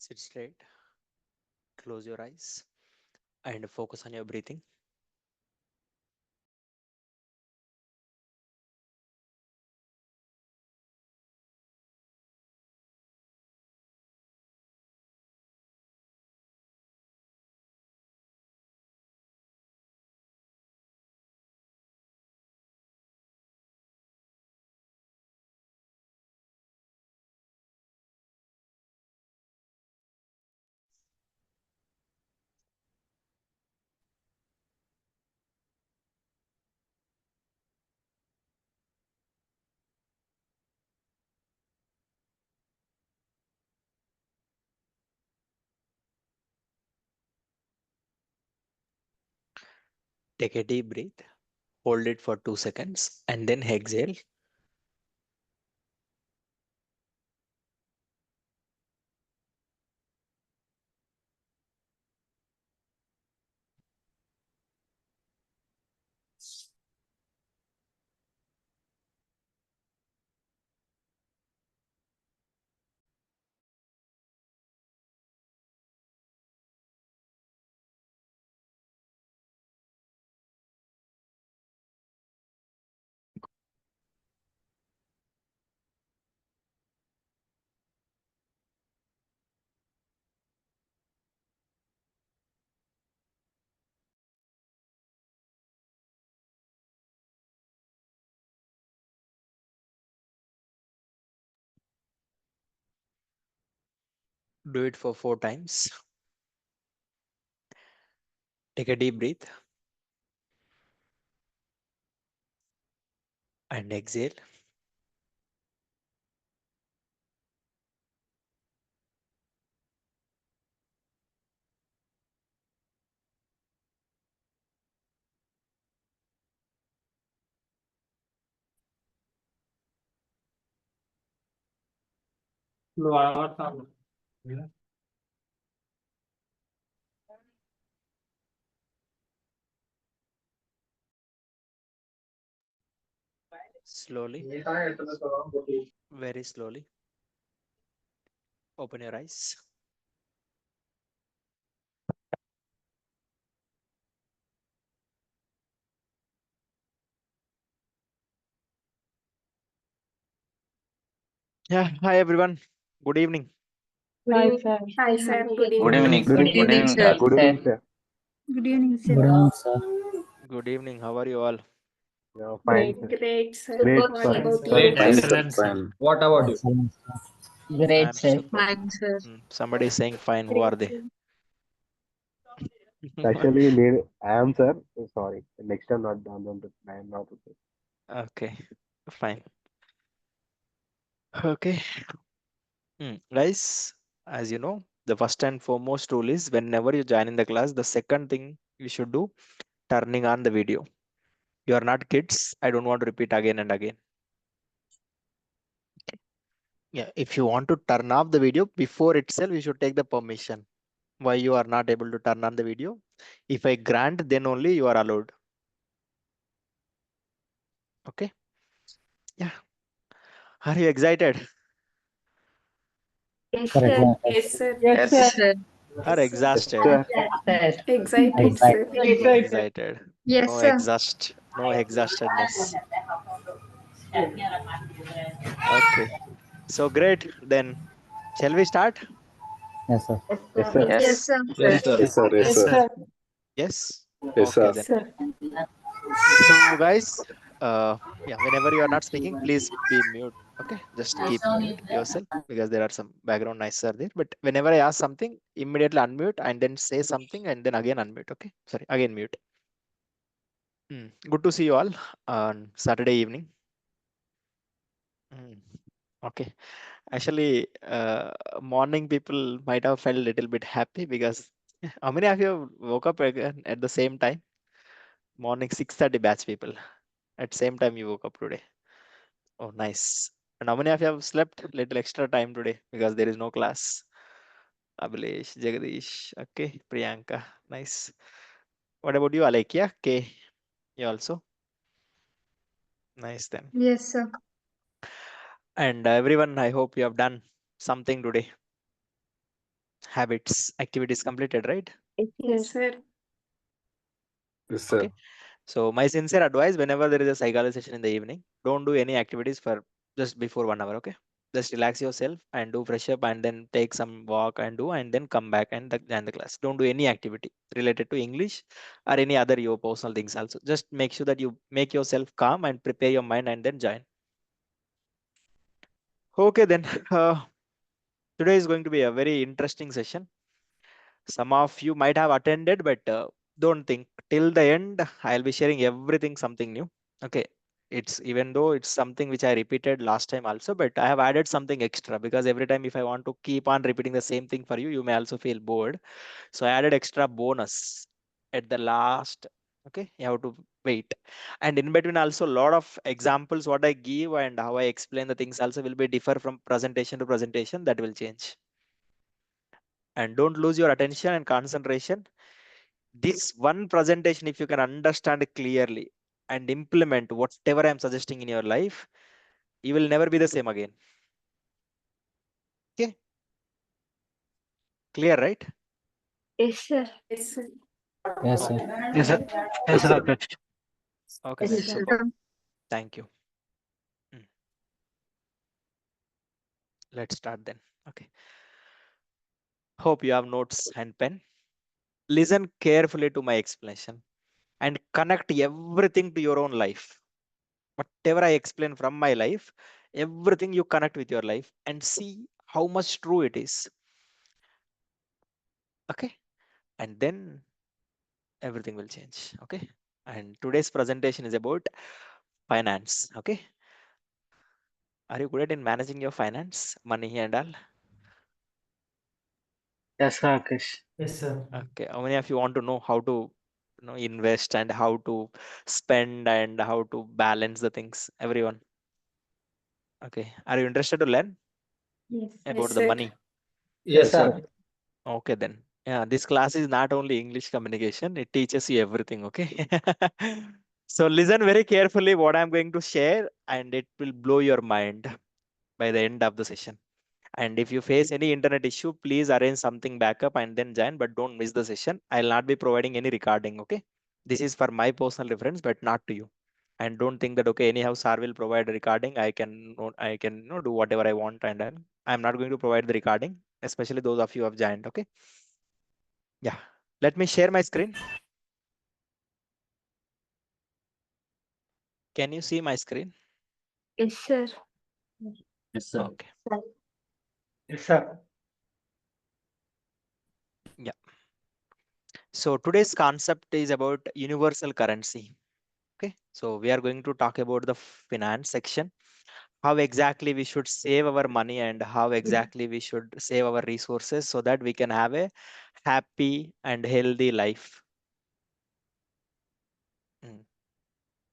Sit straight, close your eyes, and focus on your breathing. Take a deep breath, hold it for 2 seconds, and then exhale. Do it for 4 times. Take a deep breath and exhale. Slowly, very slowly, open your eyes. Yeah, hi everyone. Good evening. Hi, sir. Hi, sir. Good Good evening. evening. Good Good evening, evening, sir. all. Good evening, sir. Good evening, Good sir. evening, sir. Good evening. How are you all? Yeah, fine, Great. sir. Great, sir. Great, What sir. about you? Great, Fine, sir. excellent, sir. Fine. What about you? Excellent, sir. Great, I'm sir. superb. Fine, sir. Somebody is saying fine. Who are Great, they? sir. Actually, I am, sir. Sorry. Next time, not done. I am not okay. Okay, fine. Okay. Guys, as you know, the first and foremost rule is whenever you join in the class, the second thing you should do, turning on the video. You are not kids. I don't want to repeat again and again. Yeah, if you want to turn off the video before itself, you should take the permission. Why you are not able to turn on the video? If I grant, then only you are allowed. Okay. Yeah. Are you excited? Yes, Sir, sir. exam. Yes, sir. Yes, Yes. sir. Are Yes, exhausted? sir. Sir. Excited, Excited. sir. Excited. Excited. Yes, No sir. exhaust. No exhaustedness. Okay. So great. Then shall we start? Yes, sir. Yes, sir. Yes, Yes. sir. Yes, sir. Yes, sir. Yes, Yes, sir. sir. Yes. Yes, Okay sir. Yes, then. sir. So guys, yeah, whenever you are not speaking, please be mute. Okay, just keep mute yourself because there are some background noise are there. But whenever I ask something, immediately unmute and then say something and then again unmute. Okay, sorry, again mute. Good to see you all on Saturday evening. Mm, Okay, actually, morning people might have felt a little bit happy because how many of you woke up again at the same time? Morning 6:30 batch people. At same time you woke up today. Oh, nice. And how many of you have slept little extra time today because there is no class? Abhilesh, Jagadish, okay, Priyanka, nice. What about you, Alekia? K, you also? Nice then. Yes, sir. And everyone, I hope you have done something today. habits, activities completed, right? Yes, sir. Yes, sir. Okay. So my sincere advice, whenever there is a psychology session in the evening, don't do any activities for just before 1 hour. Okay. Just relax yourself and do fresh up and then take some walk and then come back and join the class. Don't do any activity related to English or any other your personal things also. Just make sure that you make yourself calm and prepare your mind and then join. Okay, then today is going to be a very interesting session. Some of you might have attended, but don't think till the end. I'll be sharing everything, something new. Okay. It's even though it's something which I repeated last time also, but I have added something extra because every time if I want to keep on repeating the same thing for you, you may also feel bored. So I added extra bonus at the last. Okay. You have to wait. And in between also a lot of examples what I give and how I explain the things also will be differ from presentation to presentation. That will change. And don't lose your attention and concentration. This one presentation, if you can understand it clearly and implement whatever I'm suggesting in your life, you will never be the same again. Okay, clear, right? Yes, sir. Yes, sir. Okay, Yes, sir. Yes, sir. Akash. okay Yes, then. sir. Thank you. Let's start then. Okay. Hope you have notes and pen. Listen carefully to my explanation and connect everything to your own life. Whatever I explain from my life, everything you connect with your life and see how much true it is. Okay. And then everything will change. Okay. And today's presentation is about finance. Okay. Are you good at in managing your finance, money and all? Yes, sir. Akash. Yes, sir. Okay. How many of you want to know how to invest and how to spend and how to balance the things? Everyone. Okay. Are you interested to learn Yes, about the sir. money? Yes, sir. Okay then. Yeah, this class is not only English communication, it teaches you everything. Okay. So listen very carefully what I'm going to share and it will blow your mind by the end of the session. And if you face any internet issue, please arrange something backup and then join, but don't miss the session. I'll not be providing any recording. Okay. This is for my personal reference, but not to you. And don't think that, okay, anyhow, sir will provide a recording. I can do whatever I want. And I'm not going to provide the recording, especially those of you who have joined. Okay. Yeah. Let me share my screen. Can you see my screen? Yes, sir. Yes, sir. Okay. Yes, sir. Yeah. So today's concept is about universal currency. Okay. So we are going to talk about the finance section, how exactly we should save our money and how exactly we should save our resources so that we can have a happy and healthy life. Mm.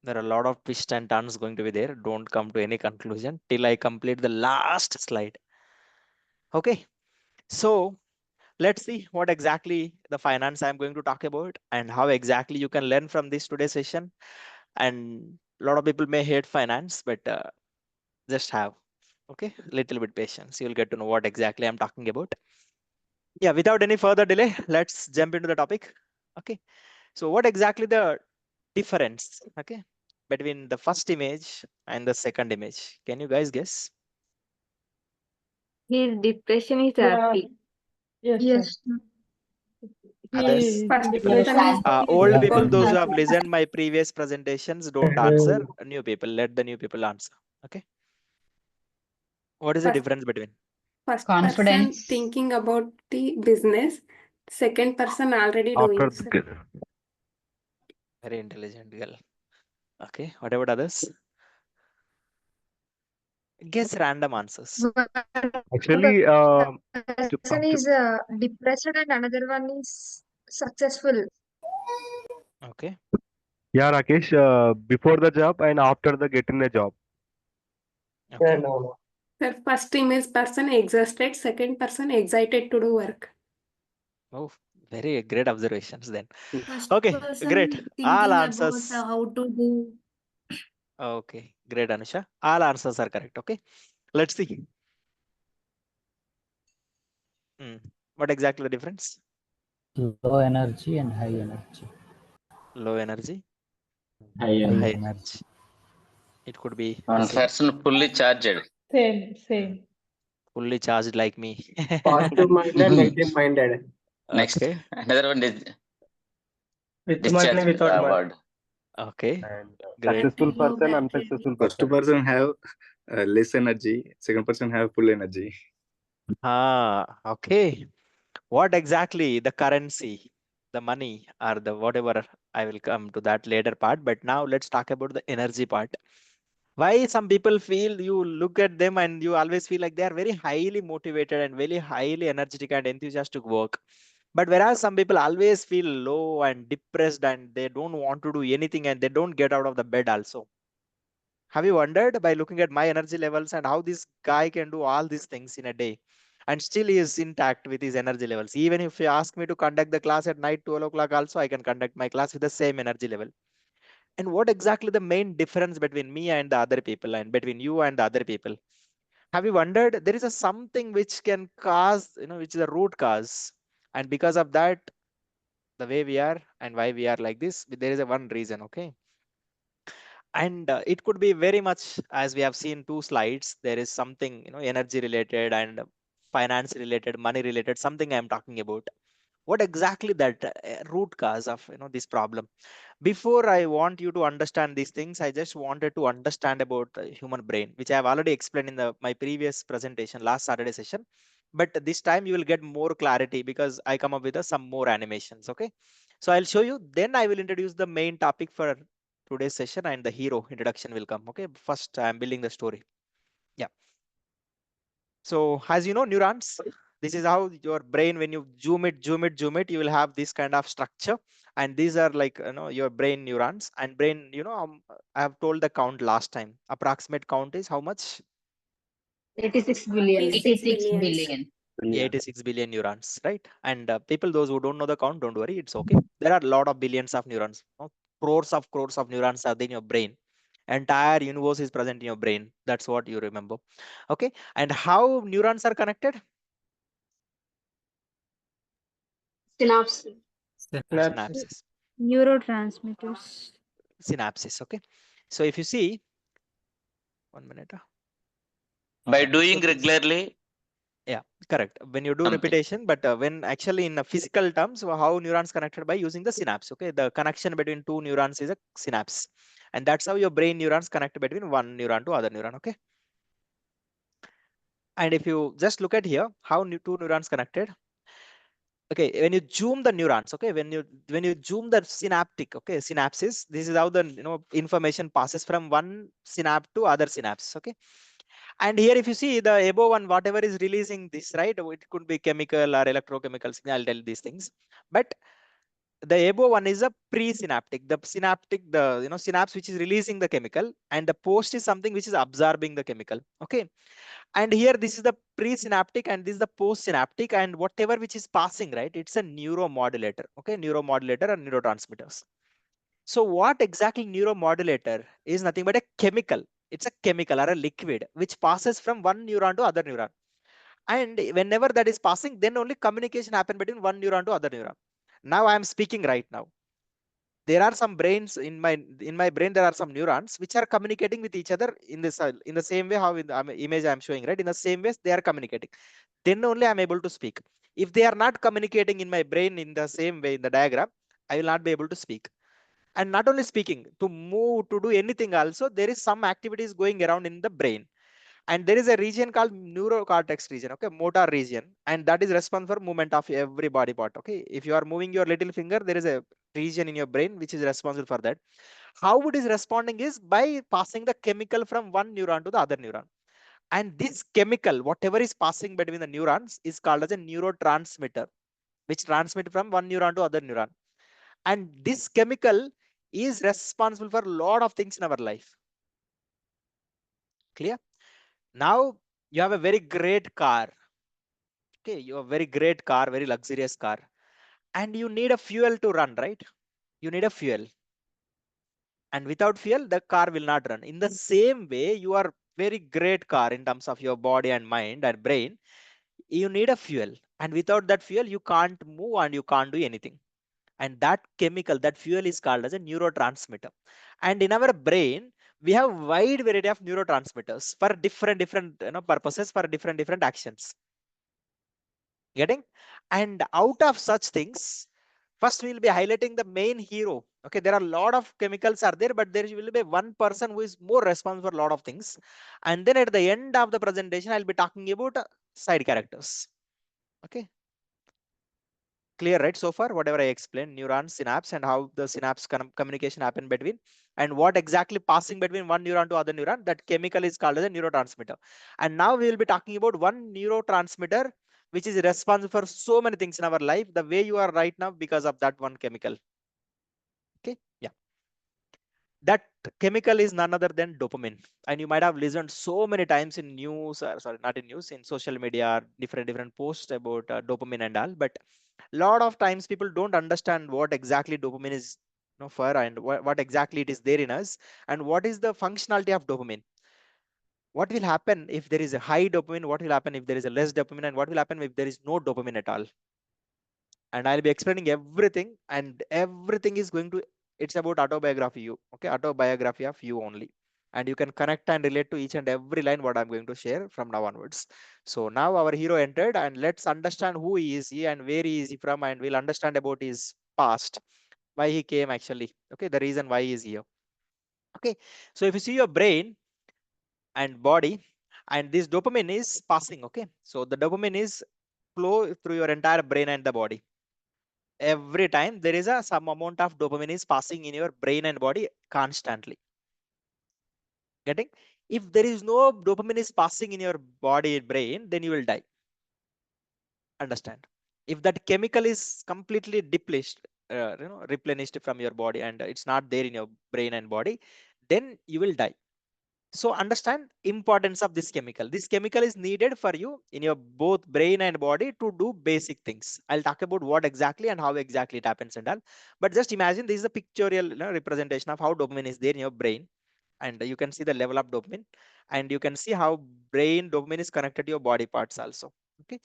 There are a lot of twists and turns going to be there. Don't come to any conclusion till I complete the last slide. Okay. So let's see what exactly the finance I'm going to talk about and how exactly you can learn from this today's session. And a lot of people may hate finance, but just have little bit patience. You'll get to know what exactly I'm talking about. Yeah, without any further delay, let's jump into the topic. Okay, so what exactly the difference between the first image and the second image? Can you guys guess? His depression is happy. Yes, sir. Others? First Yes. person is Old people, those who have happy. listened my previous presentations, don't answer. New people, let the new people answer. Okay, what is the First, difference between? first person Confidence. thinking about the business, second person already After doing. the, Very intelligent girl. Okay, what about others? Guess random answers. actually, to, Person to, is depressed and another one is successful. Okay, yeah, Rakesh, before the job and after the getting the job. okay. No. Sir, first image person exhausted, second person excited to do work. Oh, very great observations then. First Okay, great. person All thinking about answers. how to do. Okay, great, Anusha. All answers are correct. Okay, let's see. Hmm. What exactly the difference? Low energy and high energy. Low energy, High High high energy. energy. energy. It could be the One same. person fully charged. Same. Fully charged like me. Positive minded, negative minded. Next, Okay. another one is With money, discharged without money. word. Okay. And Great. successful person, unsuccessful First person. person have less energy. Second person have full energy. Okay. What exactly the currency, the money, or the whatever? I will come to that later part. But now let's talk about the energy part. Why some people feel, you look at them and you always feel like they are very highly motivated and very highly energetic and enthusiastic work. But whereas some people always feel low and depressed and they don't want to do anything and they don't get out of the bed also. Have you wondered by looking at my energy levels and how this guy can do all these things in a day and still he is intact with his energy levels? Even if you ask me to conduct the class at night 12 o'clock also, I can conduct my class with the same energy level. And what exactly the main difference between me and the other people and between you and the other people? Have you wondered there is a something which can cause, which is a root cause. And because of that, the way we are and why we are like this, there is a one reason. Okay. And it could be very much, as we have seen two slides, there is something energy related and finance related, money related, something I am talking about. What exactly that root cause of this problem? Before I want you to understand these things, I just wanted to understand about the human brain, which I have already explained in my previous presentation last Saturday session. But this time you will get more clarity because I come up with some more animations. Okay, so I'll show you, then I will introduce the main topic for today's session and the hero introduction will come. Okay, first I'm building the story. Yeah. So as you know, neurons, this is how your brain, when you zoom it, you will have this kind of structure. And these are like, your brain neurons and brain, I have told the count last time. Approximate count is how much? 86 billion. 86 billions. 86 billion neurons, right? And people, those who don't know the count, don't worry, it's okay. There are a lot of billions of neurons. Crores of neurons are in your brain. Entire universe is present in your brain. That's what you remember. Okay. And how neurons are connected? Synapse. Synapses. Neurotransmitters. Synapses. Okay. So if you see, 1 minute. By Yeah. doing So regularly, yeah, correct. When you do something. repetition, but when actually in physical terms, how neurons connected by using the synapse. Okay. The connection between two neurons is a synapse. And that's how your brain neurons connect between one neuron to other neuron. Okay. And if you just look at here, how two neurons connected. Okay, when you zoom the neurons, okay, when you zoom the synaptic, okay, synapses, this is how the information passes from one synapse to other synapse. Okay, and here if you see the above one, whatever is releasing this, right, it could be chemical or electrochemical signal. I'll tell these things, but the above one is a presynaptic, the synaptic, the synapse which is releasing the chemical, and the post is something which is absorbing the chemical. Okay, and here this is the presynaptic and this is the postsynaptic, and whatever which is passing, right, it's a neuromodulator. Okay, neuromodulator and neurotransmitters. So what exactly neuromodulator is? Nothing but a chemical. It's a chemical or a liquid which passes from one neuron to other neuron, and whenever that is passing, then only communication happen between one neuron to other neuron. Now I am speaking right now, there are some brains in my brain, there are some neurons which are communicating with each other in this in the same way how in the image I am showing, right, in the same way they are communicating, then only I am able to speak. If they are not communicating in my brain in the same way in the diagram, I will not be able to speak. And not only speaking, to move, to do anything also, there is some activities going around in the brain. And there is a region called neurocortex region, okay, motor region, and that is responsible for movement of every body part. Okay, if you are moving your little finger, there is a region in your brain which is responsible for that. How it is responding is by passing the chemical from one neuron to the other neuron, and this chemical, whatever is passing between the neurons, is called as a neurotransmitter, which transmit from one neuron to other neuron. And this chemical is responsible for a lot of things in our life. Clear? Now you have a very great car. Okay, you have a very great car, very luxurious car, and you need a fuel to run, right? You need a fuel, and without fuel the car will not run. In the same way, you are very great car in terms of your body and mind and brain, you need a fuel. And without that fuel, you can't move and you can't do anything. And that chemical, that fuel is called as a neurotransmitter. And in our brain, we have wide variety of neurotransmitters for different purposes, for different actions. Getting? And out of such things, first we'll be highlighting the main hero. Okay, there are a lot of chemicals are there, but there will be one person who is more responsible for a lot of things. And then at the end of the presentation, I'll be talking about side characters. Okay, clear, right? So far, whatever I explained, neurons, synapse, and how the synapse communication happen between, and what exactly passing between one neuron to other neuron, that chemical is called as a neurotransmitter. And now we will be talking about one neurotransmitter which is responsible for so many things in our life, the way you are right now because of that one chemical. Okay, yeah. That chemical is none other than dopamine. And you might have listened so many times in news, sorry, not in news, in social media, different posts about dopamine and all. But a lot of times people don't understand what exactly dopamine is, for, and what exactly it is there in us, and what is the functionality of dopamine. What will happen if there is a high dopamine? What will happen if there is a less dopamine? And what will happen if there is no dopamine at all? And I'll be explaining everything, and everything is going to, it's about autobiography you, okay, autobiography of you only. And you can connect and relate to each and every line what I'm going to share from now onwards. So now our hero entered, and let's understand who he is he and where he is he from, and we'll understand about his past, why he came actually, okay, the reason why he is here. Okay, so if you see your brain and body, and this dopamine is passing, okay, so the dopamine is flow through your entire brain and the body. Every time there is a some amount of dopamine is passing in your brain and body constantly. Getting? If there is no dopamine is passing in your body and brain, then you will die. Understand? If that chemical is completely depleted, replenished from your body, and it's not there in your brain and body, then you will die. So understand importance of this chemical. This chemical is needed for you in your both brain and body to do basic things. I'll talk about what exactly and how exactly it happens and all. But just imagine this is a pictorial representation of how dopamine is there in your brain. And you can see the level of dopamine, and you can see how brain dopamine is connected to your body parts also. Okay.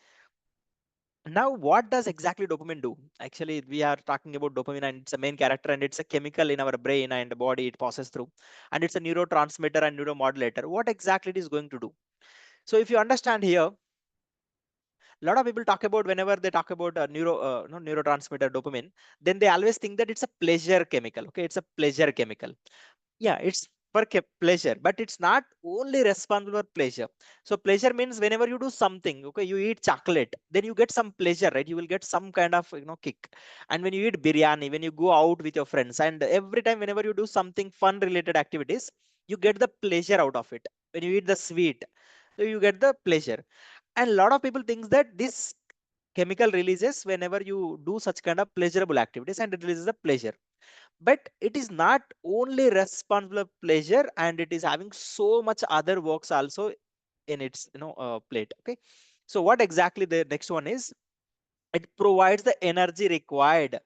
Now, what does exactly dopamine do? Actually, we are talking about dopamine, and it's a main character, and it's a chemical in our brain and body it passes through, and it's a neurotransmitter and neuromodulator. What exactly it is going to do? So if you understand here, a lot of people talk about, whenever they talk about neurotransmitter dopamine, then they always think that it's a pleasure chemical. Okay, it's a pleasure chemical. Yeah, it's for pleasure, but it's not only responsible for pleasure. So pleasure means whenever you do something, okay, you eat chocolate, then you get some pleasure, right? You will get some kind of kick. And when you eat biryani, when you go out with your friends, and every time whenever you do something fun related activities, you get the pleasure out of it. When you eat the sweet, so you get the pleasure. And a lot of people think that this chemical releases whenever you do such kind of pleasurable activities, and it releases the pleasure. But it is not only responsible for pleasure, and it is having so much other works also in its plate. Okay, so what exactly the next one is, it provides the energy required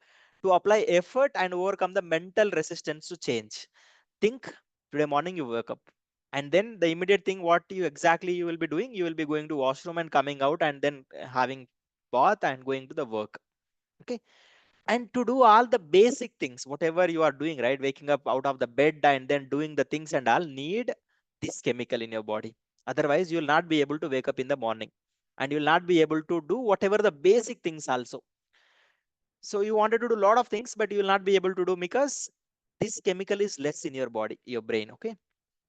to apply effort and overcome the mental resistance to change. Think, today morning you wake up, and then the immediate thing what you exactly you will be doing, you will be going to washroom and coming out, and then having bath and going to the work. Okay, and to do all the basic things whatever you are doing, right, waking up out of the bed and then doing the things and all, need this chemical in your body. Otherwise you will not be able to wake up in the morning, and you will not be able to do whatever the basic things also. So you wanted to do a lot of things, but you will not be able to do because this chemical is less in your body, your brain. Okay,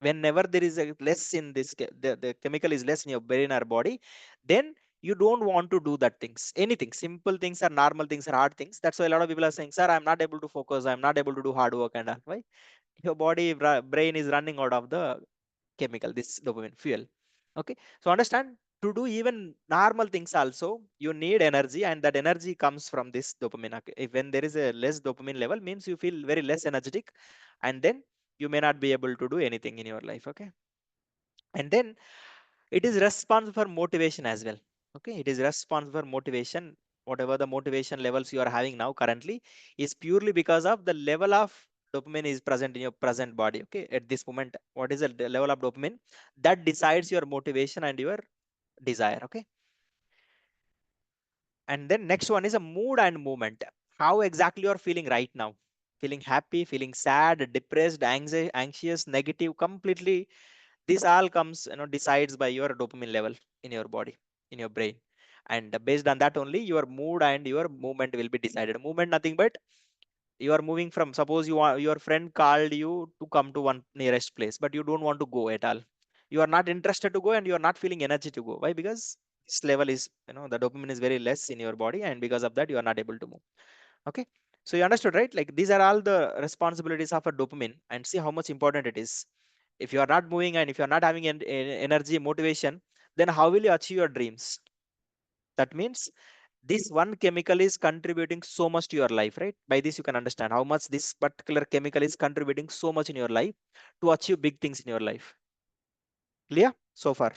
whenever there is a less in this the chemical is less in your brain or body, then you don't want to do that things, anything, simple things or normal things or hard things. That's why a lot of people are saying, sir, I'm not able to focus, I'm not able to do hard work and all. Why? Your body brain is running out of the chemical, this dopamine fuel. Okay, so understand, to do even normal things also you need energy, and that energy comes from this dopamine. Okay, if when there is a less dopamine level, means you feel very less energetic, and then you may not be able to do anything in your life. Okay, and then it is responsible for motivation as well. Okay, it is responsible for motivation. Whatever the motivation levels you are having now currently is purely because of the level of dopamine is present in your present body. Okay, at this moment, what is the level of dopamine that decides your motivation and your desire. Okay, And then next one is a mood and movement. How exactly you are feeling right now? Feeling happy, feeling sad, depressed, anxious, negative, completely. This all comes, decides by your dopamine level in your body, in your brain. And based on that only, your mood and your movement will be decided. Movement, nothing but you are moving from, suppose you are, your friend called you to come to one nearest place, but you don't want to go at all. You are not interested to go and you are not feeling energy to go. Why? Because this level is, the dopamine is very less in your body, and because of that you are not able to move. Okay, so you understood, right? Like these are all the responsibilities of a dopamine, and see how much important it is. If you are not moving and if you are not having energy, motivation, then how will you achieve your dreams? That means this one chemical is contributing so much to your life, right? By this you can understand how much this particular chemical is contributing so much in your life to achieve big things in your life. Clear so far?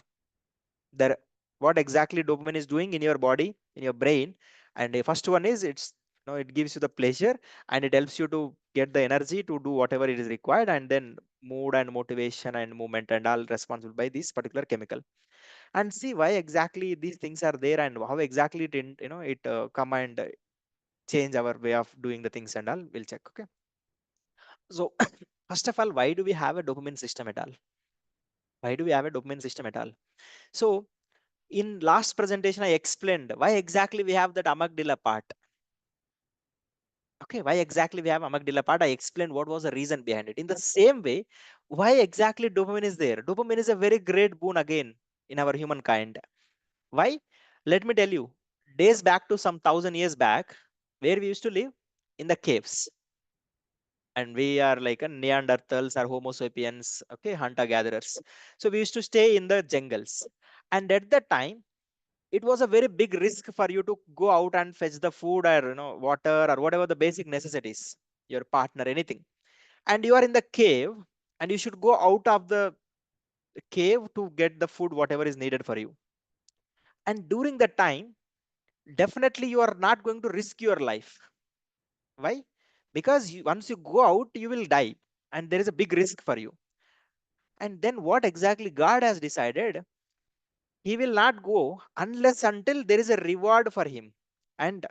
There, what exactly dopamine is doing in your body, in your brain? And the first one is, it's, it gives you the pleasure, and it helps you to get the energy to do whatever it is required, and then mood and motivation and movement and all responsible by this particular chemical. And see why exactly these things are there, and how exactly it it come and change our way of doing the things and all. We'll check. Okay, so first of all, why do we have a dopamine system at all? Why do we have a dopamine system at all? So in last presentation I explained why exactly we have that amygdala part. Okay, why exactly we have amygdala part, I explained what was the reason behind it. In the same way, why exactly dopamine is there? Dopamine is a very great boon again in our humankind. Why? Let me tell you. Days back to some 1,000 years back, where we used to live, in the caves, and we are like a Neanderthals or Homo sapiens, okay, hunter gatherers. So we used to stay in the jungles, and at that time it was a very big risk for you to go out and fetch the food, or water, or whatever the basic necessities, your partner, anything, and you are in the cave, and you should go out of the cave to get the food whatever is needed for you. And during that time, definitely you are not going to risk your life. Why? Because once you go out, you will die, and there is a big risk for you. And then what exactly God has decided? He will not go unless until there is a reward for him. And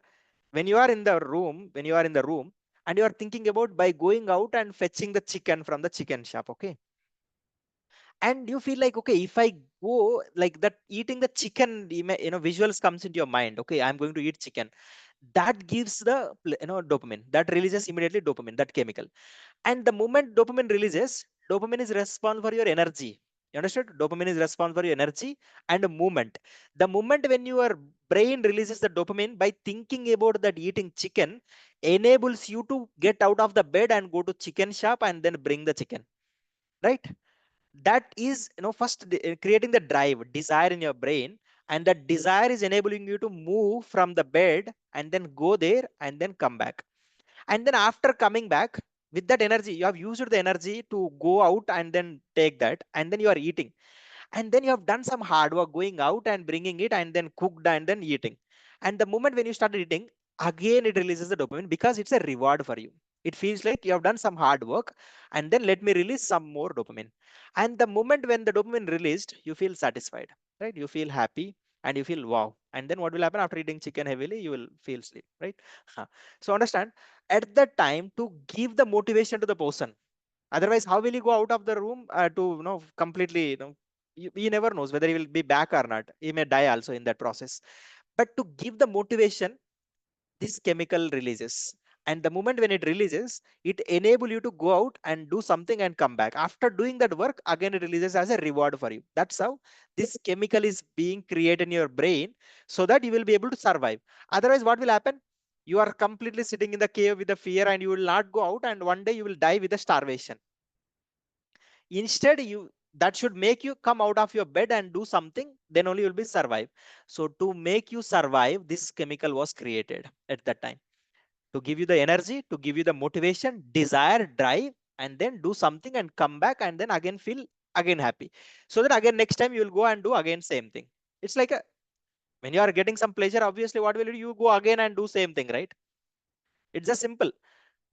when you are in the room, and you are thinking about by going out and fetching the chicken from the chicken shop, okay, and you feel like, okay, if I go like that, eating the chicken, visuals comes into your mind, okay, I'm going to eat chicken. That gives the dopamine, that releases immediately dopamine, that chemical. And the moment dopamine releases, dopamine is responsible for your energy. You understood? Dopamine is responsible for your energy and movement. The moment when your brain releases the dopamine by thinking about that eating chicken, enables you to get out of the bed and go to chicken shop and then bring the chicken, right? That is, first creating the drive, desire in your brain, and that desire is enabling you to move from the bed and then go there and then come back. And then after coming back, with that energy, you have used the energy to go out and then take that, and then you are eating, and then you have done some hard work going out and bringing it and then cooked and then eating. And the moment when you start eating, again it releases the dopamine, because it's a reward for you. It feels like you have done some hard work, and then let me release some more dopamine. And the moment when the dopamine released, you feel satisfied, right? You feel happy, and you feel wow. And then what will happen after eating chicken heavily? You will feel sleep, right? So understand, at that time, to give the motivation to the person. Otherwise, how will he go out of the room to completely, he never knows whether he will be back or not. He may die also in that process. But to give the motivation, this chemical releases. And the moment when it releases, it enable you to go out and do something and come back. After doing that work, again it releases as a reward for you. That's how this chemical is being created in your brain, so that you will be able to survive. Otherwise, what will happen? You are completely sitting in the cave with the fear, and you will not go out, and one day you will die with the starvation. Instead, you, that should make you come out of your bed and do something, then only you will be survive. So to make you survive, this chemical was created at that time, to give you the energy, to give you the motivation, desire, drive, and then do something and come back and then again feel again happy, so that again next time you will go and do again same thing. It's like a, when you are getting some pleasure, obviously what will you do? You go again and do same thing, right? It's just simple.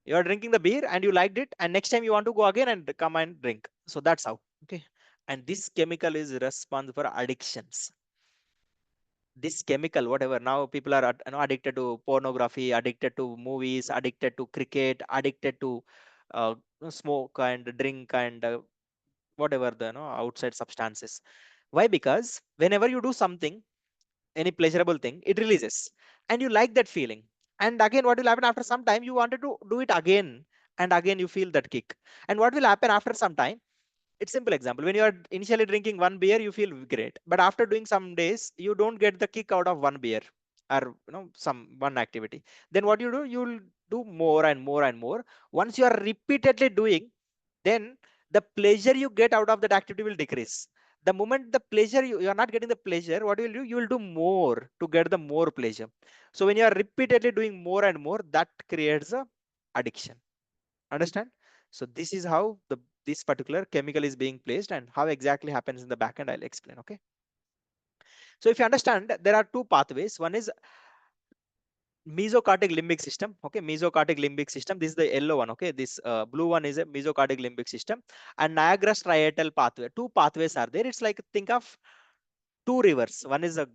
You are drinking the beer and you liked it, and next time you want to go again and come and drink. So that's how. Okay. And this chemical is responsible for addictions. this chemical, whatever, now people are addicted to pornography, addicted to movies, addicted to cricket, addicted to smoke and drink and whatever the outside substances. Why? Because whenever you do something, any pleasurable thing, it releases and you like that feeling, and again what will happen after some time, you wanted to do it again, and again you feel that kick. And what will happen after some time, it's simple example, when you are initially drinking one beer you feel great, but after doing some days you don't get the kick out of one beer or some one activity. Then what you do, you'll do more and more and more. Once you are repeatedly doing, then the pleasure you get out of that activity will decrease. The moment the pleasure you are not getting the pleasure, what you will do, you will do more to get the more pleasure. So when you are repeatedly doing more and more, that creates a addiction. Understand? So this is how this particular chemical is being placed and how exactly happens in the back end. I'll explain. Okay. So if you understand, there are two pathways. One is mesocortic limbic system. Okay, mesocortic limbic system. This is the yellow one. Okay, this blue one is a mesocortic limbic system, and Niagara striatal pathway. Two pathways are there. It's like, think of two rivers. One is a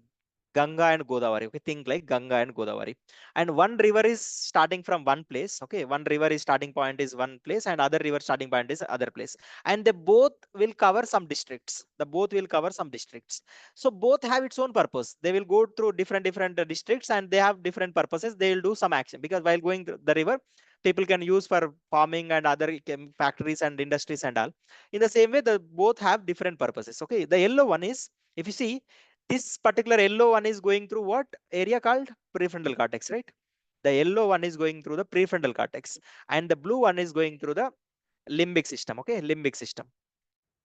Ganga and Godavari. Okay, think like Ganga and Godavari. And one river is starting from one place. Okay, one river is starting point is one place, and other river starting point is other place. And they both will cover some districts. The both will cover some districts. So both have its own purpose. They will go through different districts, and they have different purposes. They will do some action, because while going through the river, people can use for farming and other factories and industries and all. In the same way, the both have different purposes. Okay, the yellow one is, if you see, this particular yellow one is going through what area called prefrontal cortex, right? The yellow one is going through the prefrontal cortex, and the blue one is going through the limbic system. Okay, limbic system.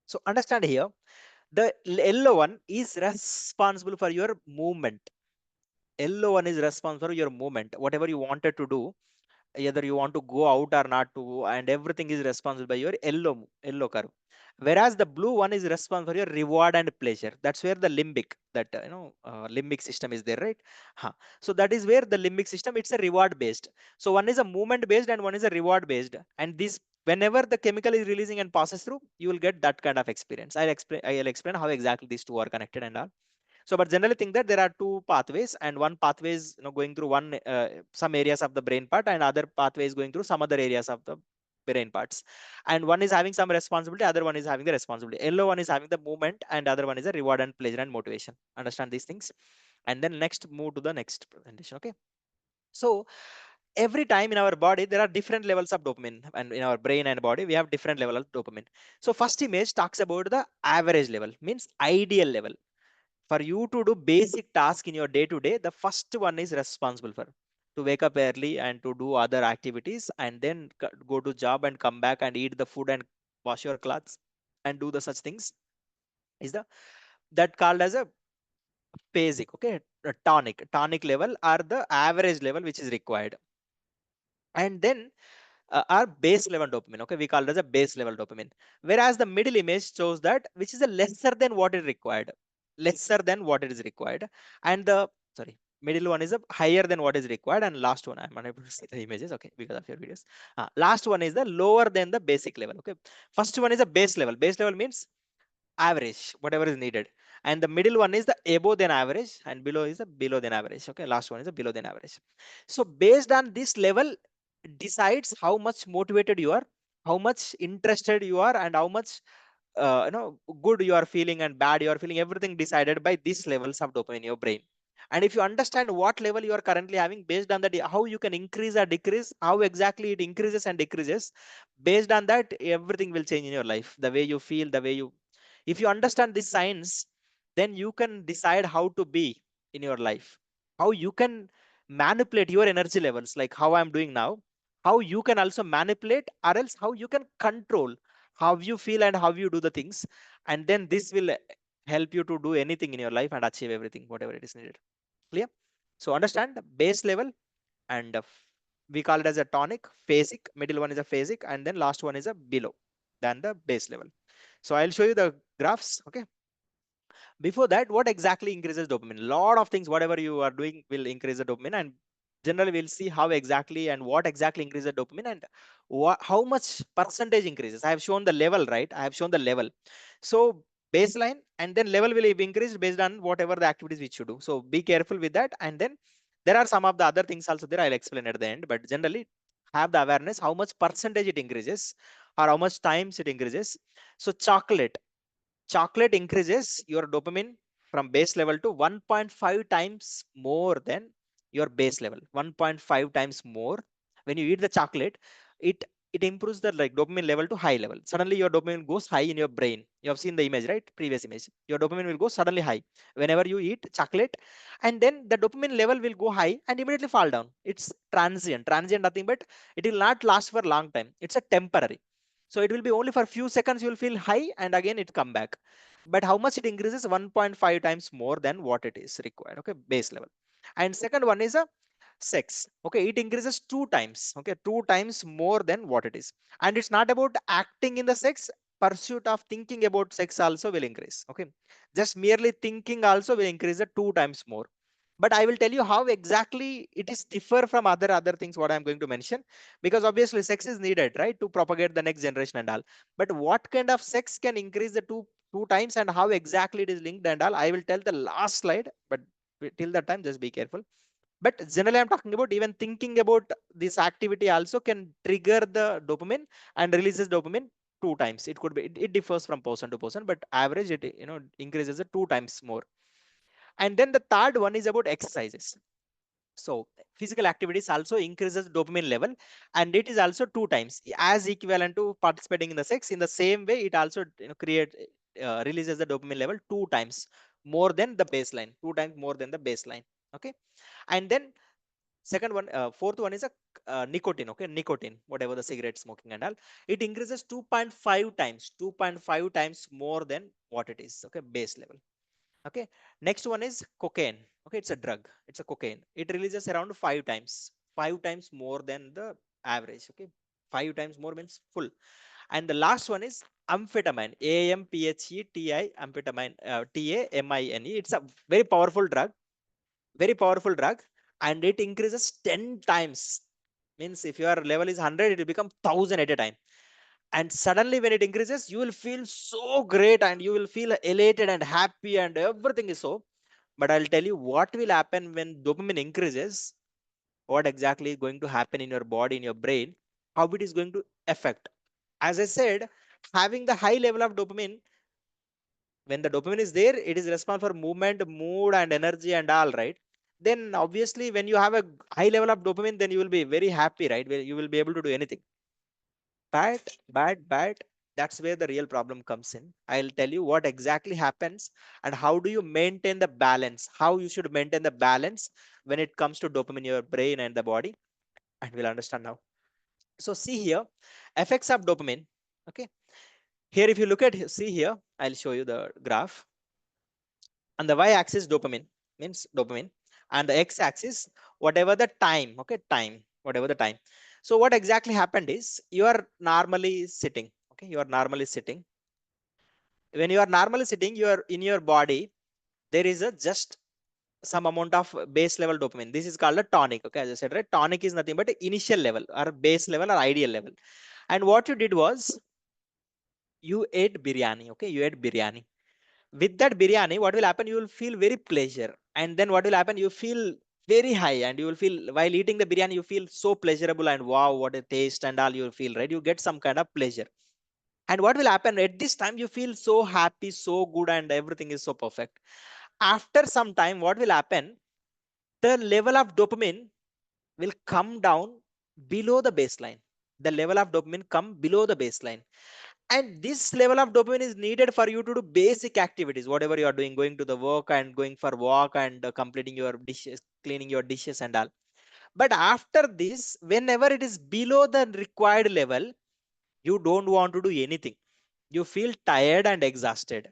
So understand here, the yellow one is responsible for your movement. Yellow one is responsible for your movement, whatever you wanted to do, either you want to go out or not to, and everything is responsible by your yellow curve. Whereas the blue one is responsible for your reward and pleasure. That's where the limbic, that limbic system is there, right? So that is where the limbic system, it's a reward based. So one is a movement based and one is a reward based, and this, whenever the chemical is releasing and passes through, you will get that kind of experience. I'll explain how exactly these two are connected and all. So, but generally think that there are two pathways, and one pathway is going through one some areas of the brain part, and other pathway is going through some other areas of the brain parts. And one is having some responsibility, other one is having the responsibility. Yellow one is having the movement, and other one is a reward and pleasure and motivation. Understand these things, and then next move to the next presentation. Okay. So every time in our body there are different levels of dopamine, and in our brain and body we have different level of dopamine. So first image talks about the average level, means ideal level. For you to do basic task in your day to day, the first one is responsible for to wake up early and to do other activities, and then go to job and come back and eat the food and wash your clothes and do the such things, is the that called as a basic. Okay, a tonic level are the average level which is required. And then our base level dopamine. Okay, we call it as a base level dopamine. Whereas the middle image shows that which is a lesser than what is required, lesser than what it is required. And the middle one is a higher than what is required, and last one, I'm unable to see the images. Okay, because of your videos. Last one is the lower than the basic level. Okay, first one is a base level. Base level means average, whatever is needed. And the middle one is the above than average, and below is the below than average. Okay, last one is the below than average. So based on this level decides how much motivated you are, how much interested you are, and how much good you are feeling and bad you are feeling. Everything decided by these levels of dopamine in your brain. And if you understand what level you are currently having, based on that, how you can increase or decrease, how exactly it increases and decreases, based on that, everything will change in your life. The way you feel, the way you, if you understand this science, then you can decide how to be in your life, how you can manipulate your energy levels, like how I'm doing now, how you can also manipulate, or else how you can control how you feel and how you do the things. And then this will help you to do anything in your life and achieve everything, whatever it is needed. Clear? So understand the base level, and we call it as a tonic, phasic, middle one is a phasic, and then last one is a below than the base level. So I'll show you the graphs. Okay. Before that, what exactly increases dopamine? Lot of things, whatever you are doing will increase the dopamine, and generally we'll see how exactly and what exactly increases dopamine, and how much percentage increases. I have shown the level, right? I have shown the level. So baseline, and then level will be increased based on whatever the activities which you do. So be careful with that. And then there are some of the other things also there, I'll explain at the end, but generally have the awareness how much percentage it increases or how much times it increases. So chocolate increases your dopamine from base level to 1.5 times more than your base level. 1.5 times more. When you eat the chocolate, it it improves the like dopamine level to high level. Suddenly your dopamine goes high in your brain. You have seen the image, right? Previous image. Your dopamine will go suddenly high whenever you eat chocolate, and then the dopamine level will go high and immediately fall down. It's transient. Transient nothing but it will not last for a long time. It's a temporary. So it will be only for few seconds you will feel high and again it come back. But how much it increases? 1.5 times more than what it is required. Okay, base level. And second one is a sex. Okay, it increases 2 times. Okay, 2 times more than what it is. And it's not about acting in the sex. Pursuit of thinking about sex also will increase. Okay, just merely thinking also will increase the 2 times more. But I will tell you how exactly it is differ from other things what I'm going to mention, because obviously sex is needed, right, to propagate the next generation and all. But what kind of sex can increase the two times and how exactly it is linked and all, I will tell the last slide. But till that time, just be careful. But generally, I'm talking about even thinking about this activity also can trigger the dopamine and releases dopamine 2 times. It could be it differs from person to person, but average it increases it 2 times more. And then the third one is about exercises. So physical activities also increases dopamine level, and it is also 2 times as equivalent to participating in the sex. In the same way, it also releases the dopamine level 2 times more than the baseline, 2 times more than the baseline. Okay, and then second one, fourth one is a nicotine. Okay, nicotine, whatever the cigarette smoking and all, it increases 2.5 times more than what it is. Okay, base level. Okay, next one is cocaine. Okay, it's a drug, it's a cocaine. It releases around 5 times more than the average. Okay, 5 times more means full. And the last one is amphetamine, AMPHETI, amphetamine, TAMINE. It's a very powerful drug, very powerful drug, and it increases 10 times. Means if your level is 100, it will become 1000 at a time. And suddenly when it increases, you will feel so great and you will feel elated and happy and everything is so. But I'll tell you what will happen when dopamine increases, what exactly is going to happen in your body, in your brain, how it is going to affect. As I said, having the high level of dopamine, when the dopamine is there, it is responsible for movement, mood and energy and all, right? Then obviously when you have a high level of dopamine, then you will be very happy, right? Where you will be able to do anything. But that's where the real problem comes in. I'll tell you what exactly happens and how do you maintain the balance, how you should maintain the balance when it comes to dopamine in your brain and the body, and we'll understand now. So see here, effects of dopamine. Okay, here if you look at see here, I'll show you the graph. On the y-axis dopamine, means dopamine, and the x-axis whatever the time. Okay, time, whatever the time. So what exactly happened is you are normally sitting. Okay, you are normally sitting. When you are normally sitting, you are in your body, there is a just some amount of base level dopamine. This is called a tonic. Okay, as I said, right, tonic is nothing but initial level or base level or ideal level. And what you did was you ate biryani. Okay, you ate biryani. With that biryani, what will happen, you will feel very pleasure. And then what will happen, you feel very high, and you will feel while eating the biryani, you feel so pleasurable and wow, what a taste and all, you will feel, right? You get some kind of pleasure. And what will happen at this time, you feel so happy, so good, and everything is so perfect. After some time, what will happen, the level of dopamine will come down below the baseline. The level of dopamine come below the baseline. And this level of dopamine is needed for you to do basic activities, whatever you are doing, going to the work and going for walk and completing your dishes, cleaning your dishes and all. But after this, whenever it is below the required level, you don't want to do anything. You feel tired and exhausted.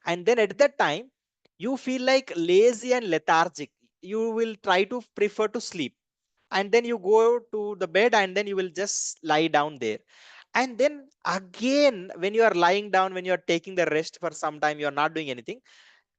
And then at that time, you feel like lazy and lethargic. You will try to prefer to sleep. And then you go to the bed and then you will just lie down there. And then again, when you are lying down, when you are taking the rest for some time, you are not doing anything,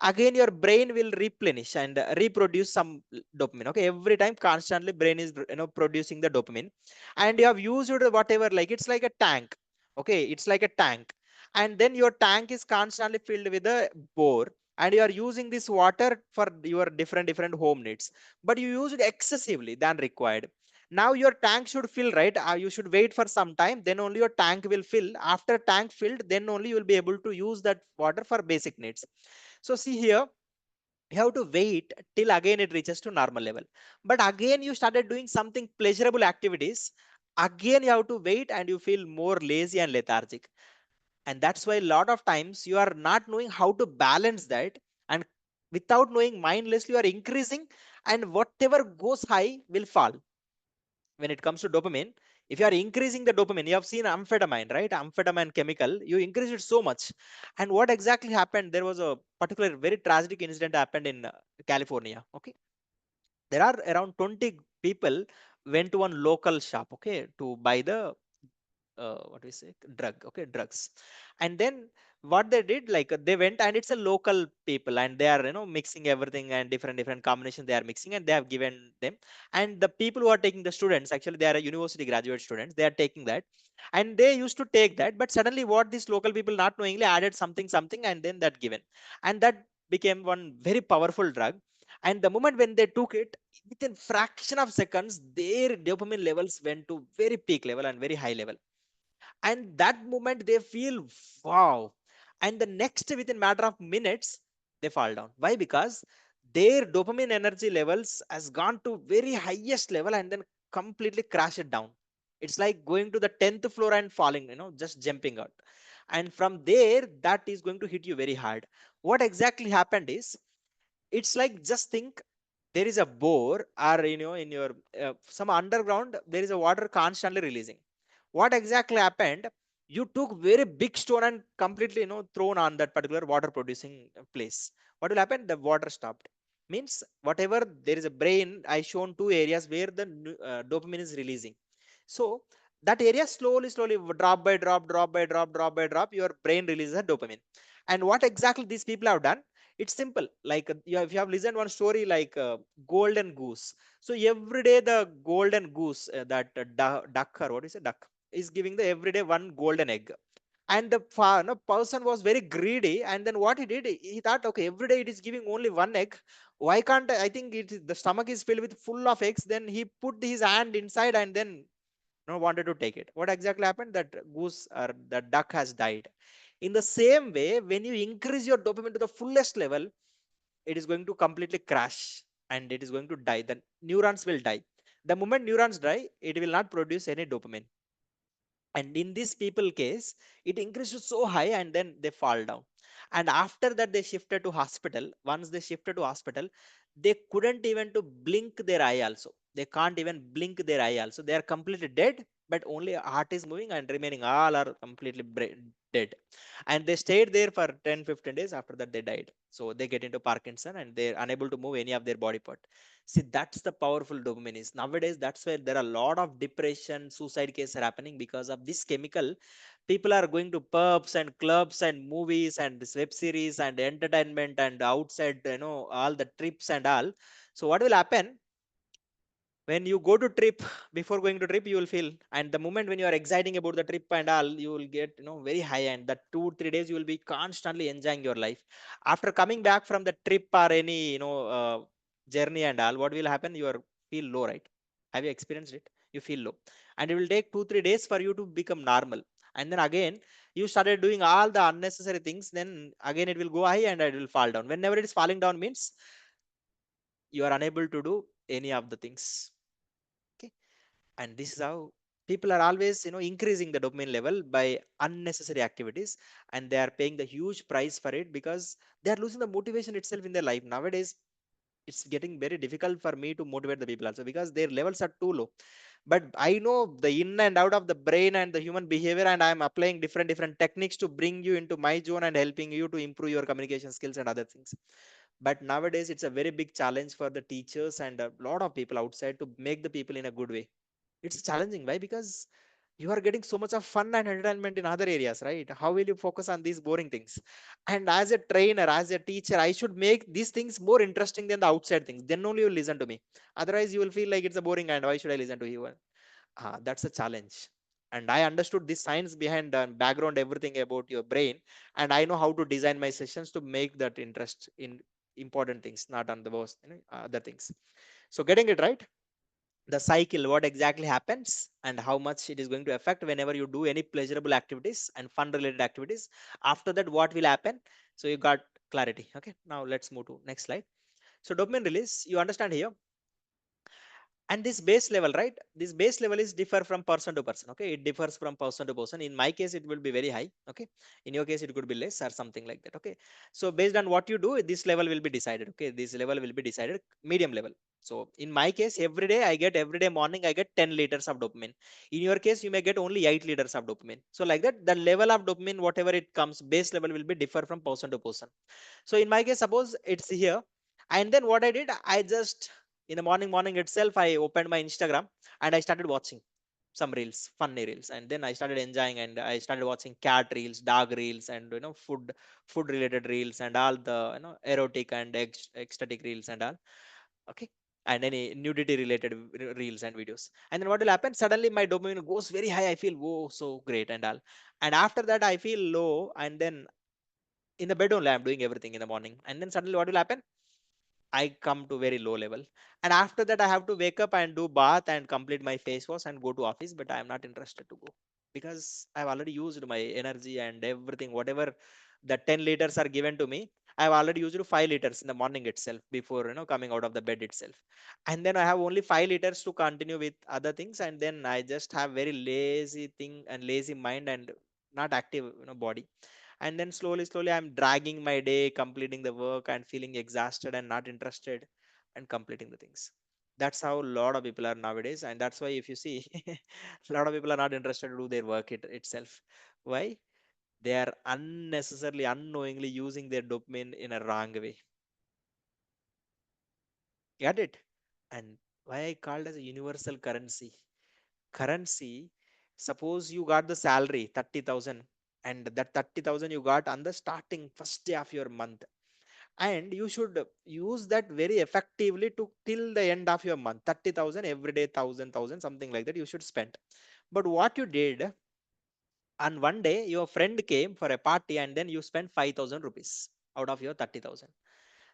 again your brain will replenish and reproduce some dopamine. Okay, every time constantly brain is producing the dopamine. And you have used whatever, like it's like a tank. Okay, it's like a tank. and then your tank is constantly filled with a bore, and you are using this water for your different home needs, but you use it excessively than required. Now your tank should fill, right? You should wait for some time, then only your tank will fill. After tank filled, then only you will be able to use that water for basic needs. So see here, you have to wait till again it reaches to normal level, but again you started doing something pleasurable activities, again you have to wait and you feel more lazy and lethargic. And that's why a lot of times you are not knowing how to balance that, and without knowing, mindlessly you are increasing, and whatever goes high will fall. When it comes to dopamine, if you are increasing the dopamine, you have seen amphetamine, right? Amphetamine chemical, you increase it so much. And what exactly happened, there was a particular very tragic incident happened in California. Okay, there are around 20 people went to one local shop, okay, to buy the what we say, drugs. And then what they did, like they went, and it's a local people, and they are, mixing everything, and different combinations they are mixing, and they have given them. And the people who are taking, the students, actually they are a university graduate students, they are taking that, and they used to take that, but suddenly what these local people not knowingly added something, and then that given, and that became one very powerful drug. And the moment when they took it, within fraction of seconds, their dopamine levels went to very peak level and very high level. And that moment they feel wow, and the next, within matter of minutes, they fall down. Why? Because their dopamine energy levels has gone to very highest level and then completely crash it down. It's like going to the 10th floor and falling, just jumping out. And from there, that is going to hit you very hard. What exactly happened is, it's like, just think, there is a bore, or in your some underground, there is a water constantly releasing. What exactly happened, you took very big stone and completely, thrown on that particular water producing place. What will happen? The water stopped. Means whatever, there is a brain, I shown two areas where the dopamine is releasing. So that area, slowly drop by drop, your brain releases the dopamine. And what exactly these people have done, it's simple. Like if you have listened one story, like golden goose. So every day the golden goose, that duck, or what is it, duck, is giving the every day one golden egg. And the person was very greedy, and then what he did, he thought, okay, every day it is giving only one egg, why can't I think the stomach is filled with full of eggs. Then he put his hand inside, and then wanted to take it. What exactly happened, that goose or the duck has died. In the same way, when you increase your dopamine to the fullest level, it is going to completely crash, and it is going to die. The neurons will die. The moment neurons die, it will not produce any dopamine. And in this people case, it increases so high, and then they fall down. And after that, they shifted to hospital. Once they shifted to hospital, they couldn't even to blink their eye also. They can't even blink their eye also. They are completely dead, but only heart is moving, and remaining all are completely dead. And they stayed there for 10-15 days. After that, they died. So they get into Parkinson, and they're unable to move any of their body part. See, that's the powerful dopamine is. Nowadays, that's where there are a lot of depression, suicide cases are happening because of this chemical. People are going to pubs and clubs and movies and this web series and entertainment and outside, all the trips and all. So what will happen? When you go to trip, before going to trip, you will feel, and the moment when you are exciting about the trip and all, you will get, very high, and that 2-3 days you will be constantly enjoying your life. After coming back from the trip or any, journey and all, what will happen? You are feel low, right? Have you experienced it? You feel low, and it will take 2-3 days for you to become normal. And then again, you started doing all the unnecessary things, then again it will go high and it will fall down. Whenever it is falling down means you are unable to do any of the things. Okay. And this is how people are always, increasing the dopamine level by unnecessary activities, and they are paying the huge price for it, because they are losing the motivation itself in their life. Nowadays, it's getting very difficult for me to motivate the people also, because their levels are too low. But I know the in and out of the brain and the human behavior, and I am applying different techniques to bring you into my zone and helping you to improve your communication skills and other things. But nowadays, it's a very big challenge for the teachers and a lot of people outside to make the people in a good way. It's challenging. Why? Because you are getting so much of fun and entertainment in other areas, right? How will you focus on these boring things? And as a trainer, as a teacher, I should make these things more interesting than the outside things. Then only you will listen to me. Otherwise, you will feel like it's a boring, and why should I listen to you? That's a challenge. and I understood the science behind background everything about your brain, and I know how to design my sessions to make that interest in important things, not on the most other things. So getting it right, the cycle, what exactly happens and how much it is going to affect whenever you do any pleasurable activities and fun related activities. After that, what will happen? So you got clarity. Okay, now let's move to next slide. So dopamine release, you understand here, and this base level, right, this base level is differ from person to person. Okay, it differs from person to person. In my case it will be very high. Okay, in your case it could be less or something like that. Okay, so based on what you do, this level will be decided. Okay, this level will be decided medium level. So in my case, every day morning I get 10 liters of dopamine. In your case you may get only 8 liters of dopamine. So like that, the level of dopamine, whatever it comes, base level will be differ from person to person. So in my case, suppose it's here, and then what I did, I just in the morning itself, I opened my Instagram and I started watching some reels, funny reels, and then I started enjoying, and I started watching cat reels, dog reels, and food related reels, and all the erotic and ecstatic reels and all. Okay, and any nudity related reels and videos. And then what will happen? Suddenly my dopamine goes very high. I feel whoa, so great and all. And after that, I feel low, and then in the bed only I'm doing everything in the morning, and then suddenly what will happen? I come to very low level, and after that I have to wake up and do bath and complete my face wash and go to office, but I am not interested to go because I've already used my energy and everything, whatever the 10 liters are given to me. I've already used 5 liters in the morning itself before coming out of the bed itself, and then I have only 5 liters to continue with other things, and then I just have very lazy thing and lazy mind and not active body. And then slowly I'm dragging my day, completing the work and feeling exhausted and not interested and completing the things. That's how a lot of people are nowadays, and that's why if you see a lot of people are not interested to do their work itself. Why? They are unnecessarily, unknowingly using their dopamine in a wrong way. Get it? And why I called as a universal currency. Suppose you got the salary 30,000, and that 30,000 you got on the starting first day of your month, and you should use that very effectively to till the end of your month. 30,000 every day, 1,000 something like that you should spend. But what you did, on one day your friend came for a party and then you spent 5,000 rupees out of your 30,000.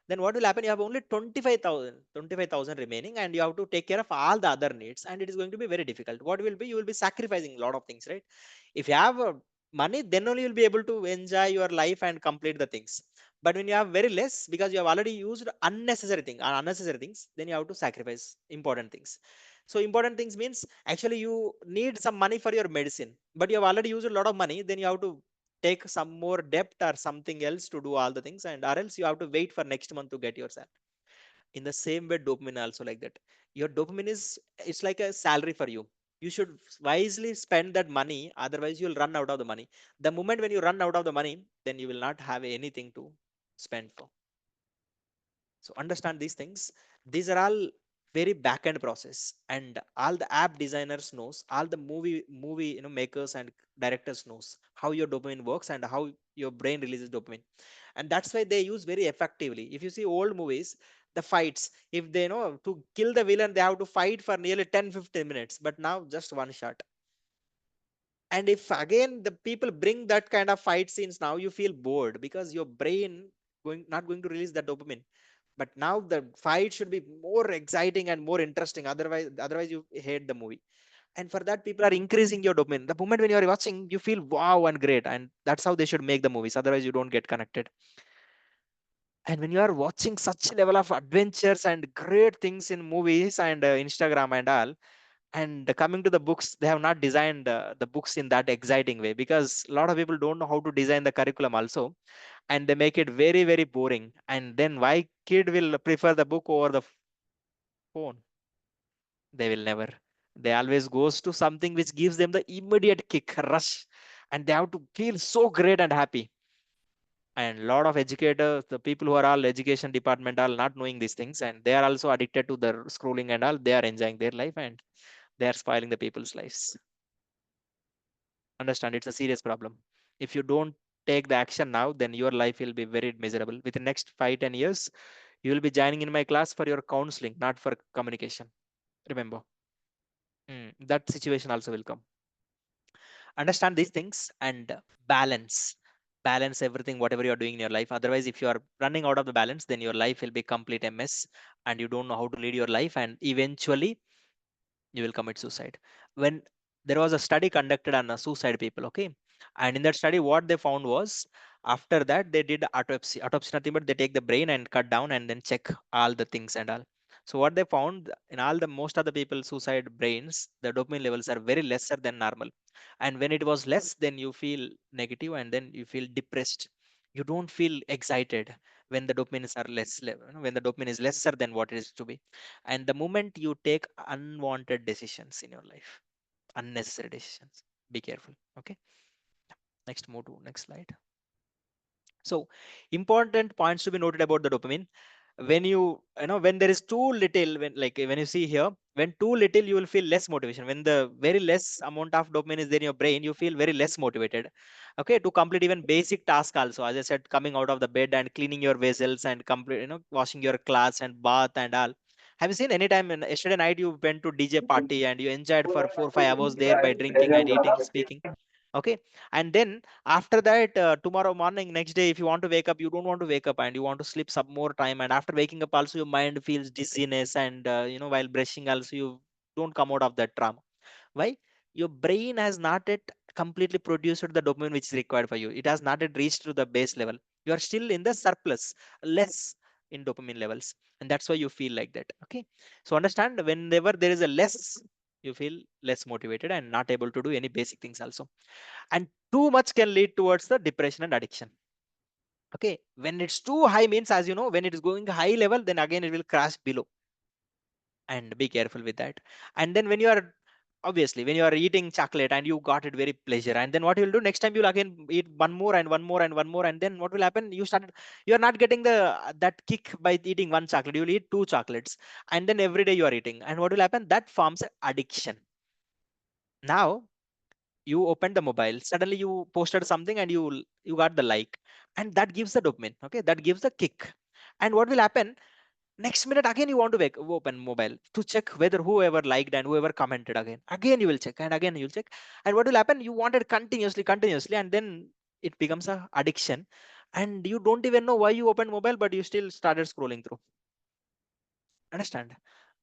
Then what will happen? You have only 25,000 remaining, and you have to take care of all the other needs, and it is going to be very difficult. What will be? You will be sacrificing a lot of things, right? If you have money, then only you will be able to enjoy your life and complete the things. But when you have very less, because you have already used unnecessary things, then you have to sacrifice important things. So important things means actually you need some money for your medicine, but you have already used a lot of money, then you have to take some more debt or something else to do all the things, and or else you have to wait for next month to get your salary. In the same way, dopamine also like that. Your dopamine is, it's like a salary for you. You should wisely spend that money, otherwise you'll run out of the money. The moment when you run out of the money, then you will not have anything to spend for. So understand these things. These are all very back end process, and all the app designers knows, all the movie makers and directors knows how your dopamine works and how your brain releases dopamine, and that's why they use very effectively. If you see old movies, the fights, if they know to kill the villain, they have to fight for nearly 10-15 minutes, but now just one shot. And if again the people bring that kind of fight scenes, now you feel bored because your brain not going to release the dopamine. But now the fight should be more exciting and more interesting, otherwise you hate the movie. And for that, people are increasing your dopamine. The moment when you are watching, you feel wow and great, and that's how they should make the movies, otherwise you don't get connected. And when you are watching such level of adventures and great things in movies and Instagram and all, and coming to the books, they have not designed the books in that exciting way, because a lot of people don't know how to design the curriculum also, and they make it very very boring. And then why kid will prefer the book over the phone? They will never. They always goes to something which gives them the immediate kick rush, and they have to feel so great and happy. And a lot of educators, the people who are all education department, are not knowing these things, and they are also addicted to the scrolling and all. They are enjoying their life, and they are spoiling the people's lives. Understand, it's a serious problem. If you don't take the action now, then your life will be very miserable. Within next 5-10 years, you will be joining in my class for your counseling, not for communication. Remember. That situation also will come. Understand these things and balance everything whatever you're doing in your life. Otherwise, if you are running out of the balance, then your life will be complete a mess and you don't know how to lead your life, and eventually you will commit suicide. When there was a study conducted on suicide people, okay, and in that study what they found was, after that they did autopsy nothing but they take the brain and cut down and then check all the things and all. So what they found, in all the most of the people suicide brains, the dopamine levels are very lesser than normal. And when it was less, then you feel negative and then you feel depressed. You don't feel excited when the dopamines are when the dopamine is lesser than what it is to be. And the moment you take unwanted decisions in your life, unnecessary decisions, be careful. Okay, next, move to next slide. So important points to be noted about the dopamine. When you know, when there is too little, when like when you see here, when too little, you will feel less motivation. When the very less amount of dopamine is there in your brain, you feel very less motivated, okay, to complete even basic task also. As I said, coming out of the bed and cleaning your vessels and complete, washing your clothes and bath and all. Have you seen any time yesterday night you went to DJ party and you enjoyed for 4 or 5 hours there by drinking and eating, speaking, okay, and then after that, tomorrow morning, next day, if you want to wake up, you don't want to wake up and you want to sleep some more time. And after waking up, also your mind feels dizziness, and while brushing, also you don't come out of that trauma. Why? Your brain has not yet completely produced the dopamine which is required for you. It has not yet reached to the base level. You are still in the surplus, less in dopamine levels, and that's why you feel like that. Okay, so understand, whenever there is a less, you feel less motivated and not able to do any basic things also. And too much can lead towards the depression and addiction. Okay, when it's too high means, as you know, when it is going high level, then again it will crash below, and be careful with that. And then when you are, obviously when you are eating chocolate and you got it very pleasure, and then what you will do next time, you'll again eat one more and one more and one more, and then what will happen, you are not getting the that kick by eating one chocolate, you will eat two chocolates, and then every day you are eating, and what will happen, that forms addiction. Now you opened the mobile, suddenly you posted something and you got the like, and that gives the dopamine, okay, that gives the kick. And what will happen, next minute again you want to open mobile to check whether whoever liked and whoever commented, again you will check, and again you'll check. And what will happen, you want it continuously, and then it becomes a addiction, and you don't even know why you opened mobile, but you still started scrolling through. Understand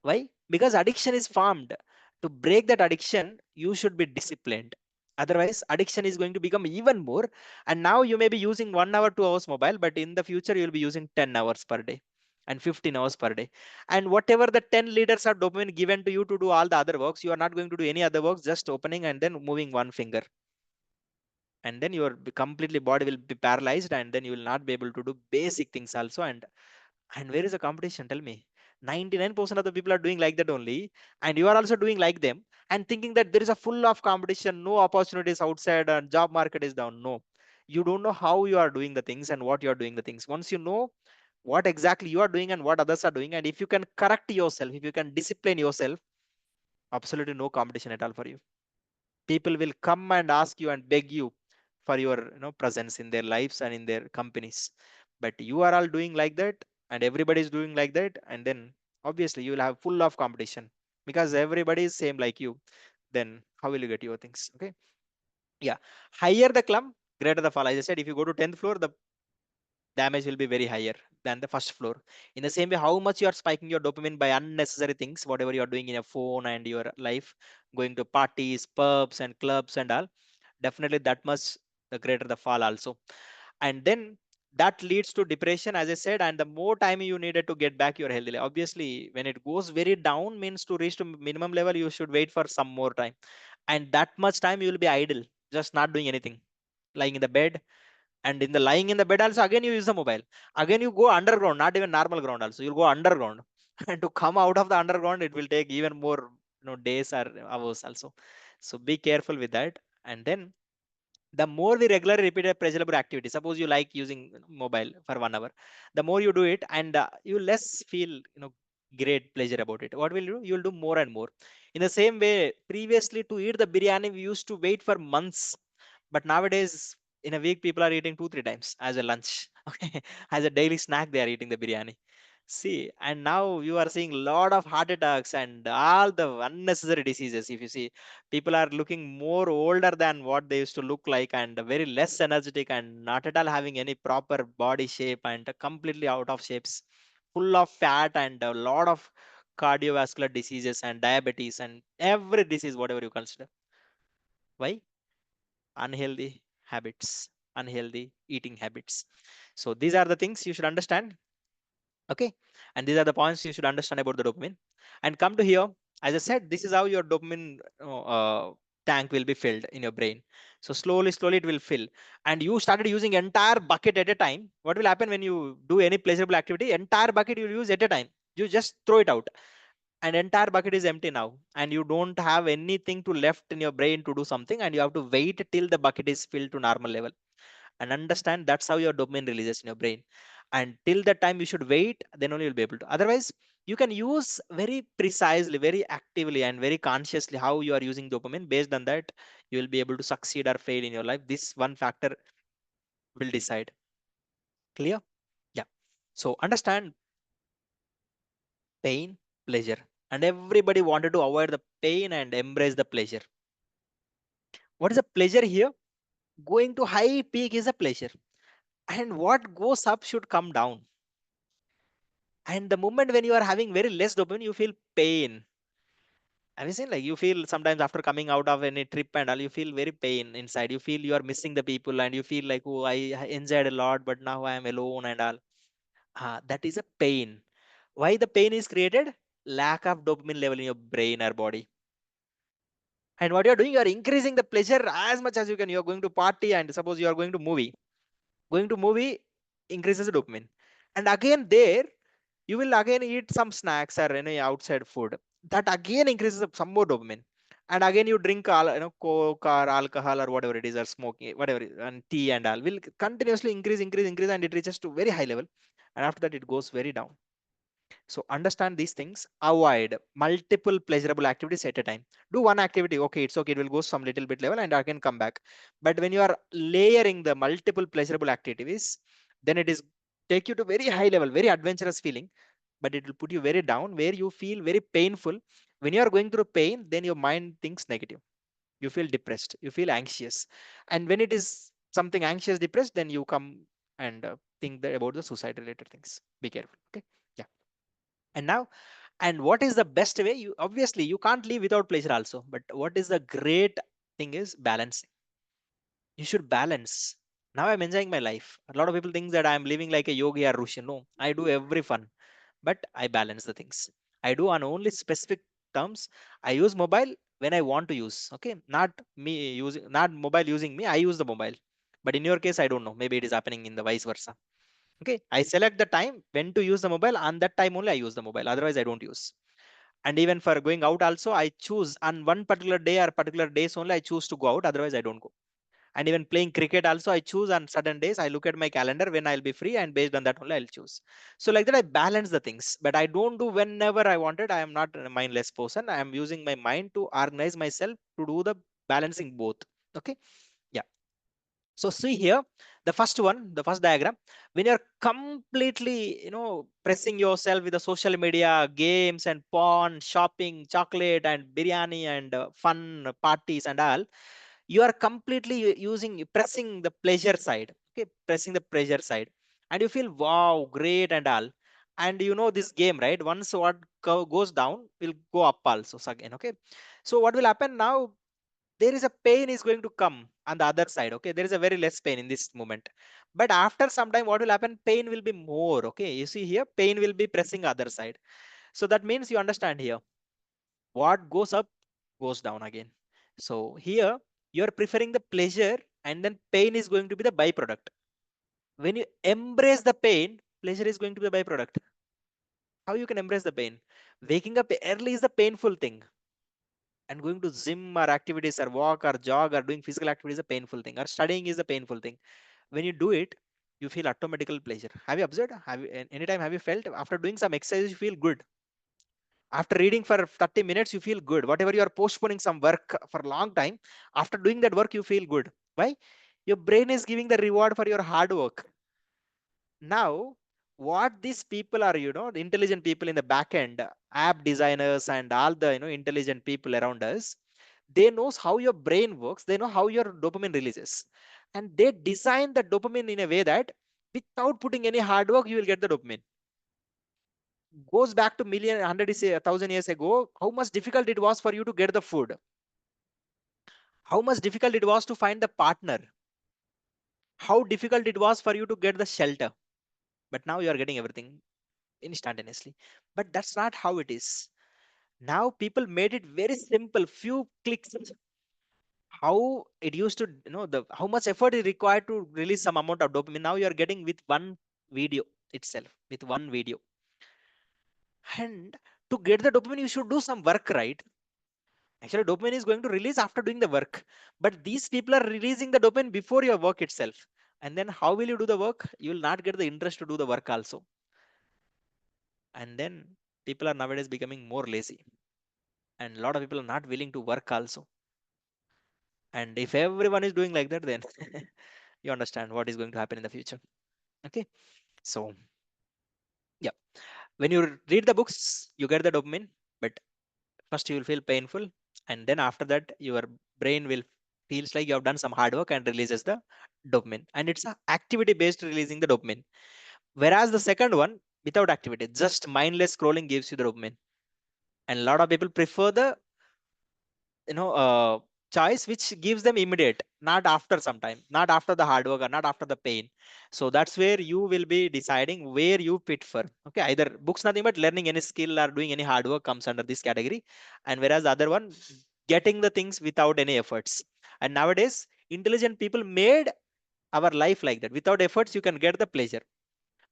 why? Because addiction is formed. To break that addiction, you should be disciplined. Otherwise, addiction is going to become even more. And now you may be using 1 hour, 2 hours mobile, but in the future, you'll be using 10 hours per day and 15 hours per day. And whatever the 10 liters of dopamine given to you to do all the other works, you are not going to do any other works, just opening and then moving one finger. And then your completely body will be paralyzed, and then you will not be able to do basic things also. And where is the competition? Tell me. 99% of the people are doing like that only, and you are also doing like them, and thinking that there is a full of competition, no opportunities outside, and job market is down. No, you don't know how you are doing the things and what you are doing the things. Once you know what exactly you are doing and what others are doing, and if you can correct yourself, if you can discipline yourself, absolutely no competition at all for you. People will come and ask you and beg you for your presence in their lives and in their companies, but you are all doing like that, and everybody is doing like that, and then obviously you will have full of competition, because everybody is same like you. Then how will you get your things? Okay, yeah, higher the clump, greater the fall. As I said, if you go to 10th floor, the damage will be very higher than the first floor. In the same way, how much you are spiking your dopamine by unnecessary things, whatever you are doing in your phone and your life, going to parties, pubs and clubs and all, definitely that much the greater the fall also. And then that leads to depression, as I said, and the more time you needed to get back your healthy life. Obviously, when it goes very down, means to reach to minimum level, you should wait for some more time, and that much time you will be idle, just not doing anything, lying in the bed. And in the lying in the bed also, again you use the mobile, again you go underground, not even normal ground also, you'll go underground. And to come out of the underground, it will take even more days or hours also. So be careful with that. And then the more we regularly repeat a pleasurable activity, suppose you like using mobile for 1 hour, the more you do it, and you less feel great pleasure about it. What will you do? You will do more and more. In the same way, previously, to eat the biryani, we used to wait for months, but nowadays in a week people are eating 2 3 times as a lunch. Okay, as a daily snack they are eating the biryani. See, and now you are seeing a lot of heart attacks and all the unnecessary diseases. If you see, people are looking more older than what they used to look like, and very less energetic, and not at all having any proper body shape, and completely out of shapes, full of fat, and a lot of cardiovascular diseases and diabetes and every disease, whatever you consider. Why? Unhealthy habits, unhealthy eating habits. So these are the things you should understand. Okay, and these are the points you should understand about the dopamine. And come to here, as I said, this is how your dopamine tank will be filled in your brain. So slowly it will fill, and you started using entire bucket at a time. What will happen when you do any pleasurable activity? Entire bucket you use at a time, you just throw it out, and entire bucket is empty now, and you don't have anything to left in your brain to do something, and you have to wait till the bucket is filled to normal level. And understand, that's how your dopamine releases in your brain. And till that time you should wait, then only you'll be able to. Otherwise, you can use very precisely, very actively, and very consciously how you are using dopamine. Based on that, you will be able to succeed or fail in your life. This one factor will decide. Clear? Yeah. So understand pain, pleasure, and everybody wanted to avoid the pain and embrace the pleasure. What is the pleasure here? Going to high peak is a pleasure, and what goes up should come down. And the moment when you are having very less dopamine, you feel pain. Have you seen, like, you feel sometimes after coming out of any trip and all, you feel very pain inside. You feel you are missing the people, and you feel like, oh, I enjoyed a lot, but now I am alone and all. That is a pain. Why the pain is created? Lack of dopamine level in your brain or body. And what you are doing, you are increasing the pleasure as much as you can. You are going to party, and suppose you are going to movie. Going to movie increases the dopamine. And again there, you will again eat some snacks or any outside food. That again increases some more dopamine. And again you drink coke or alcohol or whatever it is, or smoking, whatever, and tea and all will continuously increase, and it reaches to very high level. And after that it goes very down. So understand these things. Avoid multiple pleasurable activities at a time. Do one activity, okay, it's okay, it will go some little bit level and again come back. But when you are layering the multiple pleasurable activities, then it is take you to very high level, very adventurous feeling, but it will put you very down, where you feel very painful. When you are going through pain, then your mind thinks negative. You feel depressed, you feel anxious. And when it is something anxious, depressed, then you come and think about the suicide related things. Be careful. Okay. Yeah. And now, and what is the best way? You obviously you can't live without pleasure also, but what is the great thing is balancing. You should balance. Now I'm enjoying my life. A lot of people think that I'm living like a yogi or rushi. No, I do every fun, but I balance the things. I do on only specific terms. I use mobile when I want to use. Okay, not me using, not mobile using me. I use the mobile. But in your case, I don't know, maybe it is happening in the vice versa. Okay, I select the time when to use the mobile, and that time only I use the mobile, otherwise I don't use. And even for going out also, I choose on one particular day or particular days only I choose to go out, otherwise I don't go. And even playing cricket also, I choose on certain days. I look at my calendar when I'll be free, and based on that only I'll choose. So like that I balance the things, but I don't do whenever I wanted. I am not a mindless person. I am using my mind to organize myself to do the balancing both. Okay. Yeah. So see here, the first one, the first diagram, when you're completely, pressing yourself with the social media, games and porn, shopping, chocolate and biryani and fun parties and all, you are completely pressing the pleasure side. Okay, pressing the pleasure side, and you feel wow, great and all. And you know this game, right? Once what goes down will go up also. So again, okay. So what will happen now? There is a pain is going to come on the other side. Okay, there is a very less pain in this moment, but after some time what will happen? Pain will be more. Okay, you see here, pain will be pressing other side. So that means you understand here, what goes up goes down again. So here you are preferring the pleasure, and then pain is going to be the byproduct. When you embrace the pain, pleasure is going to be the byproduct. How you can embrace the pain? Waking up early is the painful thing, and going to gym or activities or walk or jog or doing physical activities is a painful thing, or studying is a painful thing. When you do it, you feel automatical pleasure. Have you observed? Have you anytime have you felt after doing some exercise you feel good? After reading for 30 minutes you feel good. Whatever you are postponing some work for a long time, after doing that work you feel good. Why? Your brain is giving the reward for your hard work. Now what these people are, the intelligent people in the back end, app designers and all the intelligent people around us, they knows how your brain works, they know how your dopamine releases, and they design the dopamine in a way that without putting any hard work you will get the dopamine. Goes back to million, hundred, say 1,000 years ago, how much difficult it was for you to get the food, how much difficult it was to find the partner, how difficult it was for you to get the shelter. But now you are getting everything instantaneously. But that's not how it is. Now people made it very simple, few clicks. How it used to, the how much effort is required to release some amount of dopamine. Now you are getting with one video itself, with one video. And to get the dopamine, you should do some work, right? Actually, dopamine is going to release after doing the work. But these people are releasing the dopamine before your work itself. And then how will you do the work? You will not get the interest to do the work also. And then people are nowadays becoming more lazy. And a lot of people are not willing to work also. And if everyone is doing like that, then you understand what is going to happen in the future. Okay. So, yeah. When you read the books, you get the dopamine. But first you will feel painful, and then after that your brain will feels like you have done some hard work and releases the dopamine, and it's a activity based releasing the dopamine. Whereas the second one, without activity, just mindless scrolling gives you the dopamine. And a lot of people prefer the you know uh, choice which gives them immediate, not after some time, not after the hard work or not after the pain. So that's where you will be deciding where you fit for. Okay, either books, nothing but learning any skill or doing any hard work comes under this category. And whereas the other one, getting the things without any efforts. And nowadays intelligent people made our life like that. Without efforts you can get the pleasure,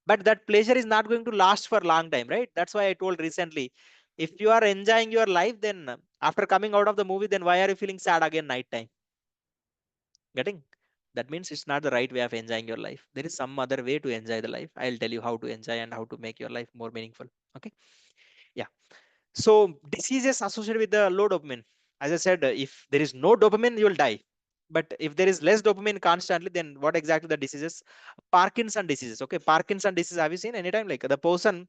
but that pleasure is not going to last for a long time, right? That's why I told recently, if you are enjoying your life, then after coming out of the movie, then why are you feeling sad again night time? Getting? That means it's not the right way of enjoying your life. There is some other way to enjoy the life. I'll tell you how to enjoy and how to make your life more meaningful. Okay. Yeah. So diseases associated with the low dopamine, as I said, if there is no dopamine you will die. But if there is less dopamine constantly, then what exactly the diseases? Parkinson diseases. Okay, Parkinson disease, have you seen anytime, like the person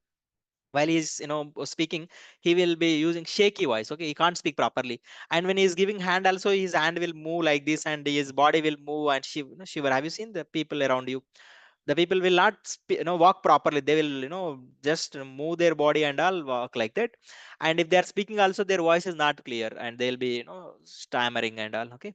while he's speaking, he will be using shaky voice. Okay, he can't speak properly. And when he's giving hand also, his hand will move like this and his body will move and shiver. Have you seen the people around you? The people will not walk properly. They will just move their body and all walk like that. And if they are speaking also, their voice is not clear and they'll be stammering and all. Okay,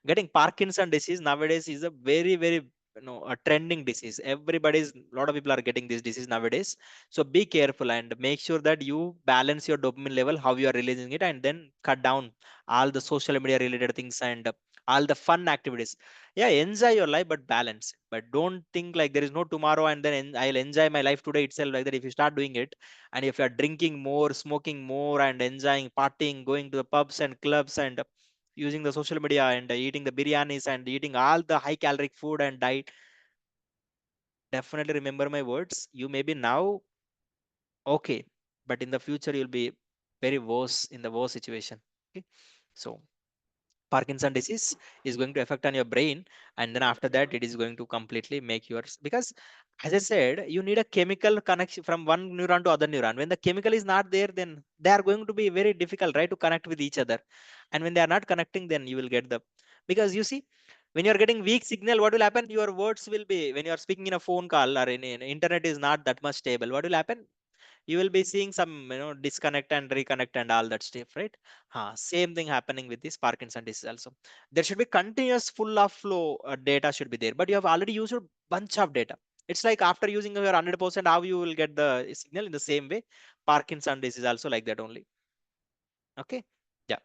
getting Parkinson disease nowadays is a very very a trending disease. Everybody's, a lot of people are getting this disease nowadays. So be careful and make sure that you balance your dopamine level, how you are releasing it, and then cut down all the social media related things and all the fun activities. Yeah, enjoy your life but balance. But don't think like there is no tomorrow and then I'll enjoy my life today itself, like that. If you start doing it, and if you are drinking more, smoking more, and enjoying partying, going to the pubs and clubs and using the social media and eating the biryanis and eating all the high caloric food and diet, definitely remember my words. You may be now okay, but in the future you'll be very worse, in the worst situation. Okay, so Parkinson disease is going to affect on your brain, and then after that it is going to completely make yours, because as I said, you need a chemical connection from one neuron to other neuron. When the chemical is not there, then they are going to be very difficult, right, to connect with each other. And when they are not connecting, then you will get the, because you see, when you are getting weak signal, what will happen? Your words will be, when you are speaking in a phone call or in internet is not that much stable, what will happen? You will be seeing some disconnect and reconnect and all that stuff, right? Same thing happening with this Parkinson disease also. There should be continuous full of flow data should be there, but you have already used a bunch of data. It's like after using your 100%, how you will get the signal. In the same way, Parkinson disease also like that only. Okay. Yeah.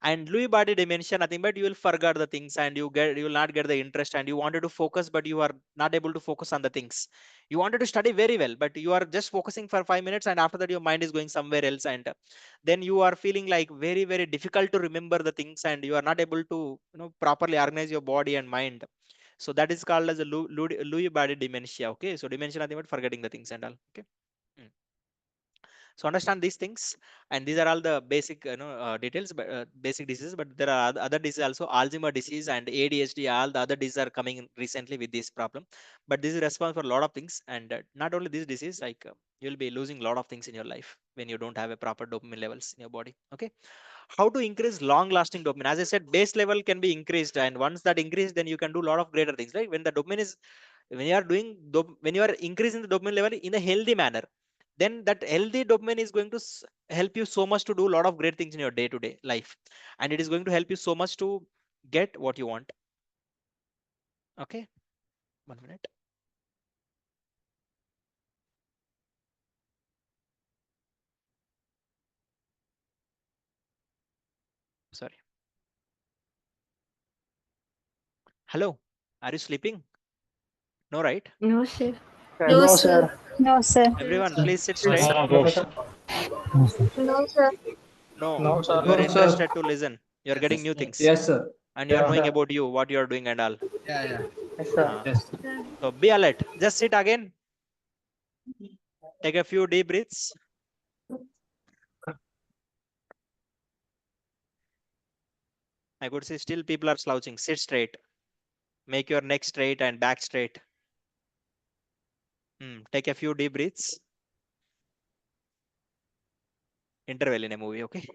And Lewy body dementia, nothing but you will forget the things and you will not get the interest, and you wanted to focus but you are not able to focus on the things. You wanted to study very well, but you are just focusing for 5 minutes, and after that your mind is going somewhere else, and then you are feeling like very very difficult to remember the things, and you are not able to properly organize your body and mind. So that is called as a Lewy body dementia. Okay, so dementia, nothing but forgetting the things and all. Okay. Mm. So understand these things, and these are all the basic details, but basic diseases. But there are other diseases also, Alzheimer disease and ADHD. All the other diseases are coming in recently with this problem. But this is responsible for a lot of things, and not only this disease, like you'll be losing a lot of things in your life when you don't have a proper dopamine levels in your body. Okay, how to increase long lasting dopamine? As I said, base level can be increased, and once that increased, then you can do a lot of greater things, right? When the dopamine is, when you are doing when you are increasing the dopamine level in a healthy manner, then that healthy dopamine is going to help you so much to do a lot of great things in your day to day life, and it is going to help you so much to get what you want. Okay, 1 minute. Sorry. Hello, are you sleeping? No, right? No, sir. No, No, sir. sir. No, sir. Everyone, please sit Yes, straight. Professor. No, sir. No, sir. No, No, sir. you are No, sir. interested to listen. You are getting new things, Yes, sir. and you are Yes, knowing sir. about you, what you are doing, and all. Yes, sir. Uh, Yes. so be alert. Just sit again. Take a few deep breaths. I could see still people are slouching. Sit straight. Make your neck straight and back straight. Take a few deep breaths. Interval in a movie, okay?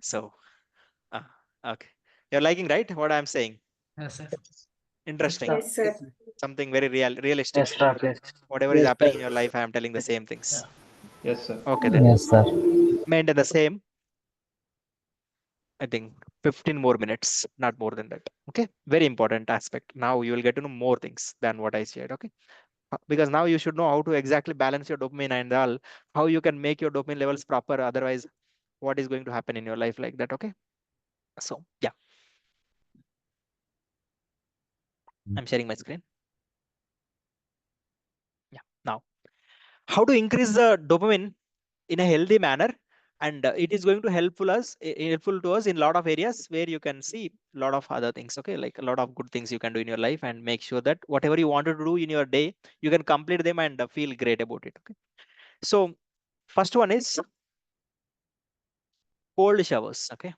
So, uh, okay. You're liking, right? What I'm saying? Yes, sir. Interesting. Yes, sir. Something very realistic. Yes, sir. Yes. Whatever is Yes, happening sir. in your life, I am telling the same things. Yes, sir. Okay, then. Yes, sir. Maintain the same. I think 15 more minutes, not more than that. Okay. Very important aspect. Now you will get to know more things than what I shared. Okay. Because now you should know how to exactly balance your dopamine and all, how you can make your dopamine levels proper. Otherwise, what is going to happen in your life like that? Okay. So, yeah, I'm sharing my screen. Yeah. Now, how to increase the dopamine in a healthy manner, and it is going to helpful to us in a lot of areas where you can see a lot of other things. Okay, like a lot of good things you can do in your life, and make sure that whatever you wanted to do in your day, you can complete them and feel great about it. Okay, so first one is cold showers. Okay,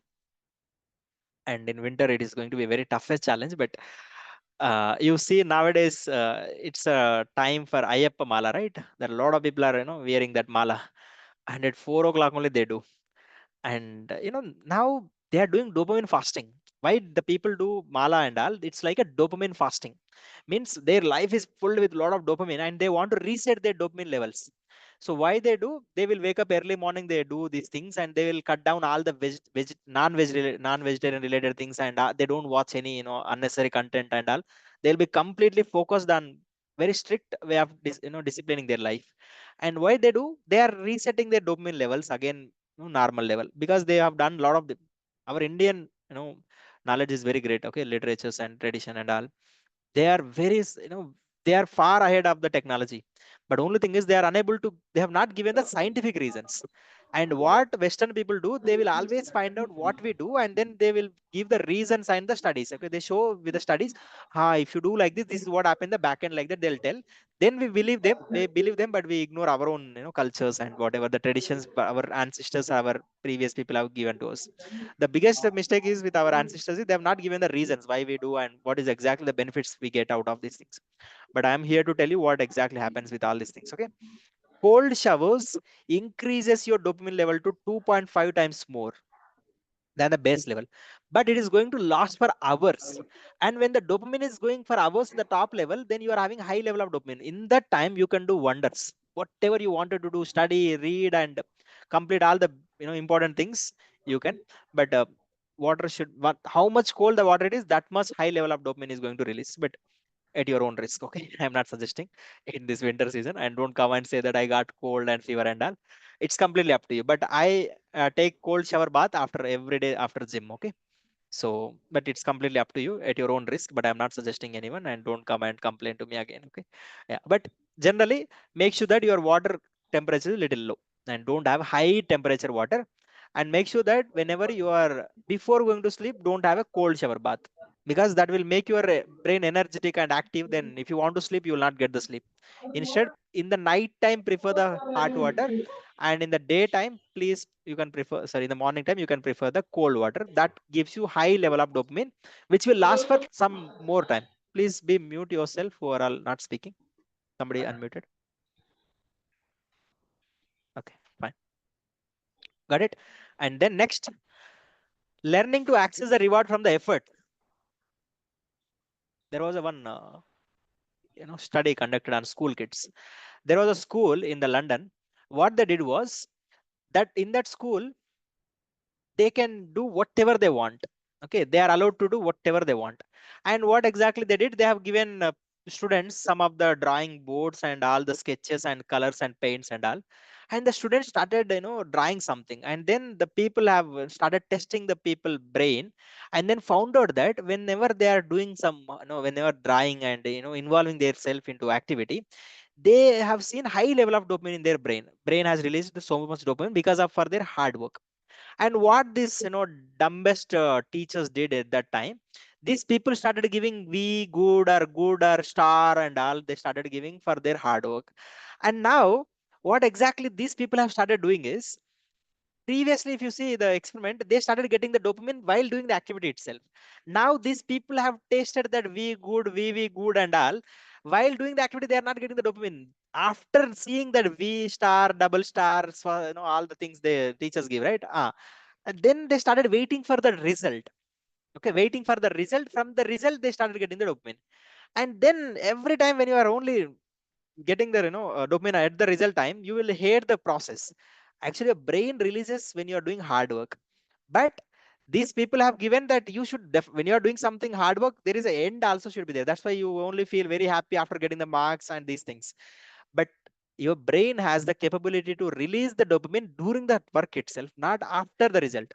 and in winter it is going to be a very toughest challenge, but you see nowadays it's a time for Ayyappa mala, right? There are a lot of people are wearing that mala, and at 4 o'clock only they do. And now they are doing dopamine fasting. Why the people do mala and all? It's like a dopamine fasting. Means their life is full with a lot of dopamine, and they want to reset their dopamine levels. So why they do? They will wake up early morning, they do these things, and they will cut down all the non-vegetarian related things, and they don't watch any unnecessary content and all. They'll be completely focused on very strict way of disciplining their life. And why they do? They are resetting their dopamine levels again, normal level, because they have done a lot of our Indian knowledge is very great. Okay, literatures and tradition and all, they are very they are far ahead of the technology. But only thing is they are unable to, they have not given the scientific reasons. And what Western people do, they will always find out what we do, and then they will give the reasons and the studies. Okay, they show with the studies, if you do like this is what happened the back end, like that they'll tell. Then we believe them, they believe them, but we ignore our own cultures and whatever the traditions our ancestors, our previous people have given to us. The biggest mistake is with our ancestors is they have not given the reasons why we do and what is exactly the benefits we get out of these things. But I am here to tell you what exactly happens with all these things. Okay, cold showers increases your dopamine level to 2.5 times more than the base level, but it is going to last for hours. And when the dopamine is going for hours in the top level, then you are having high level of dopamine. In that time you can do wonders, whatever you wanted to do, study, read, and complete all the important things you can. But water should, how much cold the water it is, that much high level of dopamine is going to release, but at your own risk. Okay, I'm not suggesting in this winter season, and don't come and say that I got cold and fever and all. It's completely up to you, but I take cold shower bath after every day after gym. Okay, so but it's completely up to you at your own risk, but I'm not suggesting anyone, and don't come and complain to me again. Okay, yeah, but generally make sure that your water temperature is little low, and don't have high temperature water. And make sure that whenever you are before going to sleep, don't have a cold shower bath, because that will make your brain energetic and active. Then if you want to sleep, you will not get the sleep. Instead, in the night time, prefer the hot water, And in the daytime, please, you can prefer, sorry, in the morning time, you can prefer the cold water. That gives you high level of dopamine, which will last for some more time. Please be mute yourself who are all not speaking. Somebody unmuted. Okay, fine. Got it. And then next, learning to access the reward from the effort. There was a one study conducted on school kids. There was a school in the London. What they did was that in that school they can do whatever they want. Okay, they are allowed to do whatever they want. And what exactly they did, they have given students some of the drawing boards and all the sketches and colors and paints and all, and the students started drawing something, and then the people have started testing the people brain, and then found out that whenever they are doing some whenever drawing and involving their self into activity, they have seen high level of dopamine in their brain has released so much dopamine because of for their hard work. And what this dumbest teachers did at that time, these people started giving good or star and all, they started giving for their hard work. And now what exactly these people have started doing is, previously if you see the experiment, they started getting the dopamine while doing the activity itself. Now these people have tasted that v good and all, while doing the activity they are not getting the dopamine. After seeing that v star double star, so, all the things the teachers give, right? And then they started waiting for the result. Okay, waiting for the result. From the result they started getting the dopamine. And then every time when you are only getting the dopamine at the result time, you will hate the process. Actually your brain releases when you are doing hard work. But these people have given that you should when you are doing something hard work, there is an end also should be there. That's why you only feel very happy after getting the marks and these things. But your brain has the capability to release the dopamine during the work itself, not after the result.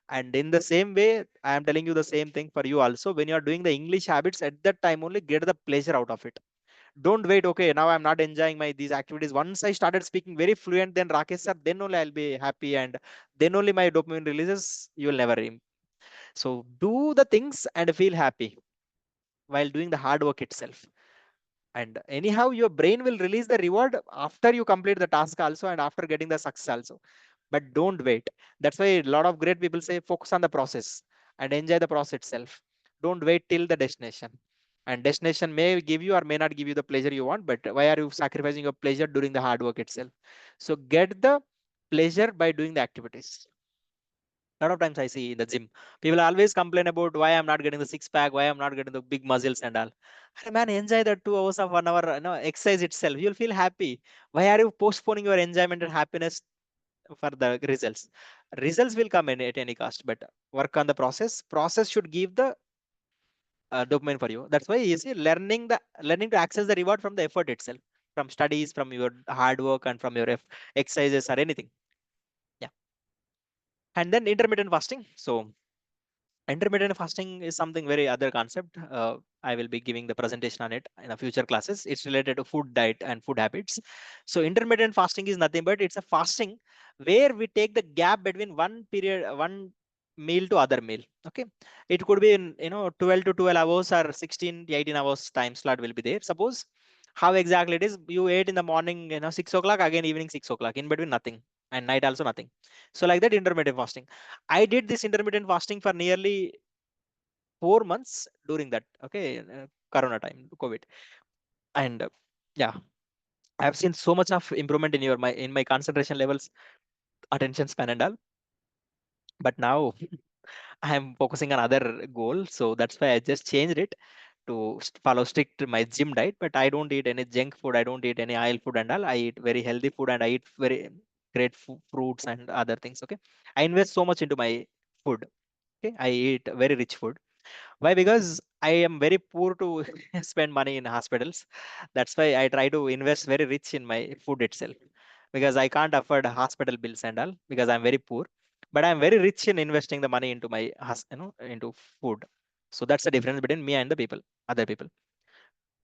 And in the same way, I am telling you the same thing for you also. When you are doing the English habits, at that time only get the pleasure out of it. Don't wait, okay, now I'm not enjoying my these activities. Once I started speaking very fluent, then Rakesh sir, then only I'll be happy, and then only my dopamine releases. You will never so do the things and feel happy while doing the hard work itself. And anyhow your brain will release the reward after you complete the task also, and after getting the success also. But don't wait. That's why a lot of great people say focus on the process and enjoy the process itself. Don't wait till the destination. And destination may give you or may not give you the pleasure you want, but why are you sacrificing your pleasure during the hard work itself? So get the pleasure by doing the activities. A lot of times I see in the gym, people always complain about why I'm not getting the six pack, why I'm not getting the big muscles and all. Hey man, enjoy the 2 hours of 1 hour exercise itself. You'll feel happy. Why are you postponing your enjoyment and happiness for the results? Results will come in at any cost, but work on the process. Process should give the dopamine for you. That's why you see learning to access the reward from the effort itself, from studies, from your hard work, and from your exercises or anything. Yeah. And then intermittent fasting. So intermittent fasting is something very other concept. I will be giving the presentation on it in a future classes. It's related to food diet and food habits. So intermittent fasting is nothing but it's a fasting where we take the gap between one meal to other meal. Okay, it could be in 12 to 12 hours or 16 to 18 hours time slot will be there. Suppose how exactly it is, you ate in the morning 6 o'clock, again evening 6 o'clock, in between nothing, and night also nothing. So like that intermittent fasting. I did this intermittent fasting for nearly 4 months during that, okay, Corona time, COVID. And yeah, I've seen so much of improvement in my concentration levels, attention span and all. But now I am focusing on other goal. So that's why I just changed it to follow strict my gym diet. But I don't eat any junk food. I don't eat any oil food and all. I eat very healthy food and I eat very great fruits and other things. Okay. I invest so much into my food. Okay. I eat very rich food. Why? Because I am very poor to spend money in hospitals. That's why I try to invest very rich in my food itself, because I can't afford hospital bills and all because I'm very poor. But I'm very rich in investing the money into my into food. So that's the difference between me and the people, other people.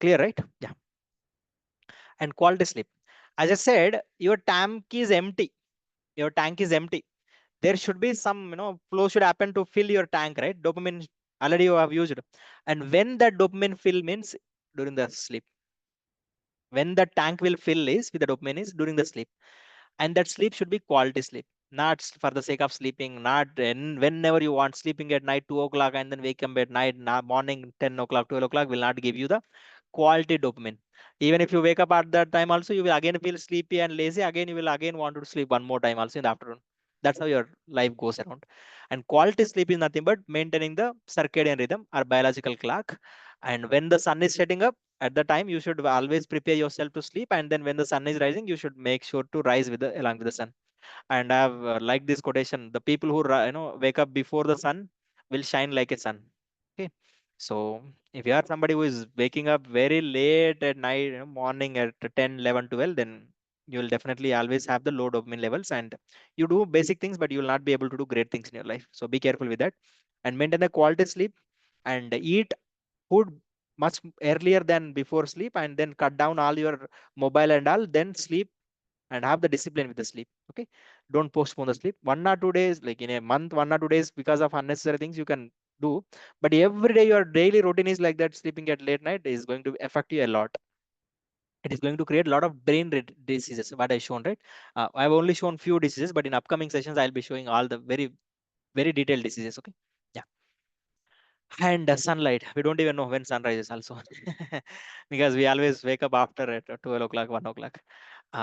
Clear, right? Yeah. And quality sleep. As I said, your tank is empty. Your tank is empty. There should be some flow should happen to fill your tank, right? Dopamine already you have used, and when that dopamine fill means during the sleep. When the tank will fill is with the dopamine is during the sleep. And that sleep should be quality sleep, not for the sake of sleeping, not whenever you want, sleeping at night 2 o'clock and then wake up at night morning 10 o'clock 12 o'clock will not give you the quality dopamine. Even if you wake up at that time also, you will again feel sleepy and lazy, again you will again want to sleep one more time also in the afternoon. That's how your life goes around. And quality sleep is nothing but maintaining the circadian rhythm or biological clock. And when the sun is setting up, at the time you should always prepare yourself to sleep, and then when the sun is rising you should make sure to rise with the along with the sun. And I have liked this quotation: the people who wake up before the sun will shine like a sun. Okay, so if you are somebody who is waking up very late at night, morning at 10 11 12, then you will definitely always have the low dopamine levels, and you do basic things but you will not be able to do great things in your life. So be careful with that, and maintain the quality sleep, and eat food much earlier than before sleep, and then cut down all your mobile and all, then sleep, and have the discipline with the sleep. Okay, don't postpone the sleep 1 or 2 days, like in a month 1 or 2 days, because of unnecessary things you can do. But every day your daily routine is like that, sleeping at late night is going to affect you a lot. It is going to create a lot of brain diseases, what I shown, right? I've only shown few diseases, but in upcoming sessions I'll be showing all the very very detailed diseases. Okay, yeah. And sunlight, we don't even know when sun rises also, because we always wake up after at 12 o'clock 1 o'clock.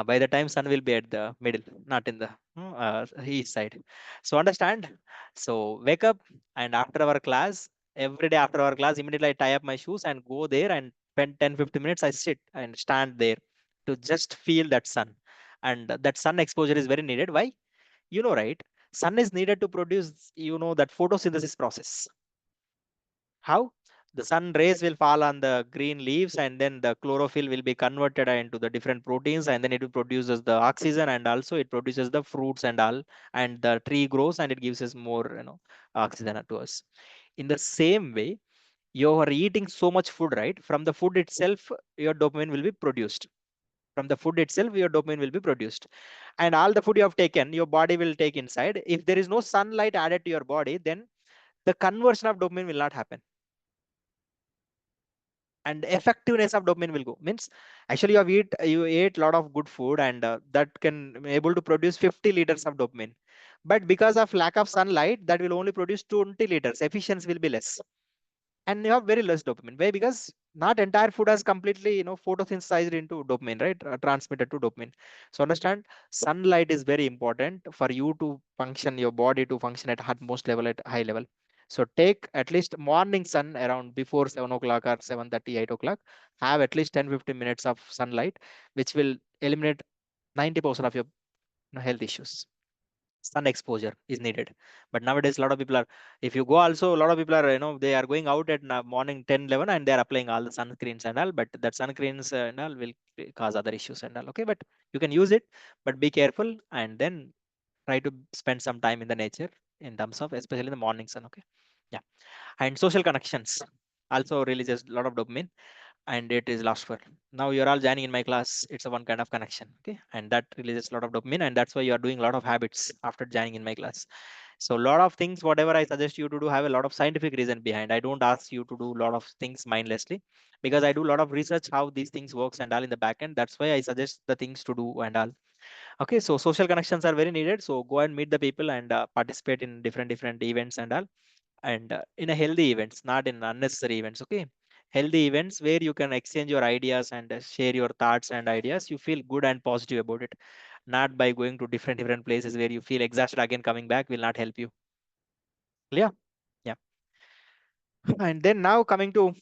By the time sun will be at the middle, not in the east side. So understand. So wake up, and after our class, every day after our class, immediately I tie up my shoes and go there and spend 10 15 minutes. I sit and stand there to just feel that sun. And that sun exposure is very needed. Why? Right? Sun is needed to produce, that photosynthesis process. How? The sun rays will fall on the green leaves, and then the chlorophyll will be converted into the different proteins, and then it produces the oxygen, and also it produces the fruits and all, and the tree grows and it gives us more oxygen to us. In the same way, you are eating so much food, right? From the food itself your dopamine will be produced. From the food itself your dopamine will be produced, and all the food you have taken your body will take inside. If there is no sunlight added to your body, then the conversion of dopamine will not happen, and effectiveness of dopamine will go. Means actually you ate a lot of good food, and that can able to produce 50 liters of dopamine, but because of lack of sunlight that will only produce 20 liters. Efficiency will be less, and you have very less dopamine. Why? Because not entire food has completely photosynthesized into dopamine, right? Transmitted to dopamine. So understand, sunlight is very important for you to function, your body to function at utmost level, at high level. So take at least morning sun around before 7 o'clock or 7:30 8 o'clock. Have at least 10 15 minutes of sunlight, which will eliminate 90% of your health issues. Sun exposure is needed. But nowadays a lot of people are, if you go also, a lot of people are, they are going out at morning 10 11 and they are applying all the sunscreens and all, but that sunscreens and all will cause other issues and all. Okay, but you can use it, but be careful, and then try to spend some time in the nature, in terms of especially in the morning sun. Okay, yeah. And social connections also releases a lot of dopamine, and it is last for, now you're all joining in my class, it's a one kind of connection. Okay, and that releases a lot of dopamine, and that's why you are doing a lot of habits after joining in my class. So a lot of things whatever I suggest you to do have a lot of scientific reason behind. I don't ask you to do a lot of things mindlessly, because I do a lot of research how these things works and all in the back end. That's why I suggest the things to do and all. Okay, so social connections are very needed, so go and meet the people and participate in different events and all, and in a healthy events, not in unnecessary events. Okay, healthy events where you can exchange your ideas and share your thoughts and ideas, you feel good and positive about it, not by going to different places where you feel exhausted again. Coming back will not help you. Yeah, yeah. And then now coming to,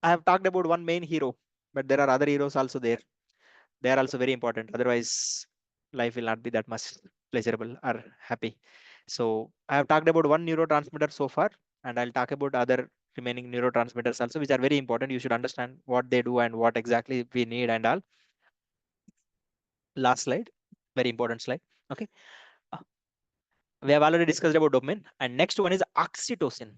I have talked about one main hero, but there are other heroes also there. They are also very important, otherwise life will not be that much pleasurable or happy. So I have talked about one neurotransmitter so far, and I'll talk about other remaining neurotransmitters also, which are very important. You should understand what they do and what exactly we need and all. Last slide, very important slide. Okay, Uh, we have already discussed about dopamine, and next one is oxytocin.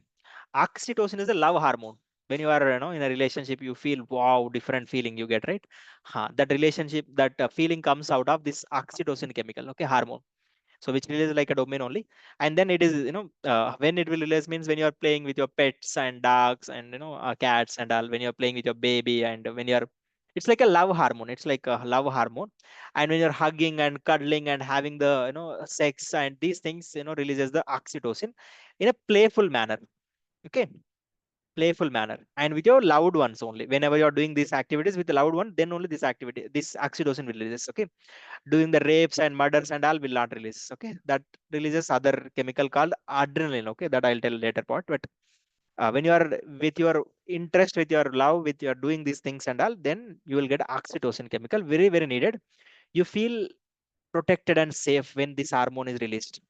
Oxytocin is a love hormone. When you are in a relationship, you feel wow, different feeling you get, right? That relationship, that feeling comes out of this oxytocin chemical, okay, hormone. So which releases like a dopamine only, and then it is when it will release means when you are playing with your pets and dogs and cats and all, when you are playing with your baby, and when you are It's like a love hormone. It's like a love hormone. And when you're hugging and cuddling and having the sex and these things, releases the oxytocin in a playful manner. Okay, playful manner, and with your loved ones only. Whenever you're doing these activities with the loved one, then only this oxytocin will release. Okay, doing the rapes and murders and all will not release. Okay, that releases other chemical called adrenaline. Okay, that I'll tell later part. But when you are with your interest, with your love, with your doing these things and all, then you will get oxytocin chemical, very very needed. You feel protected and safe when this hormone is released.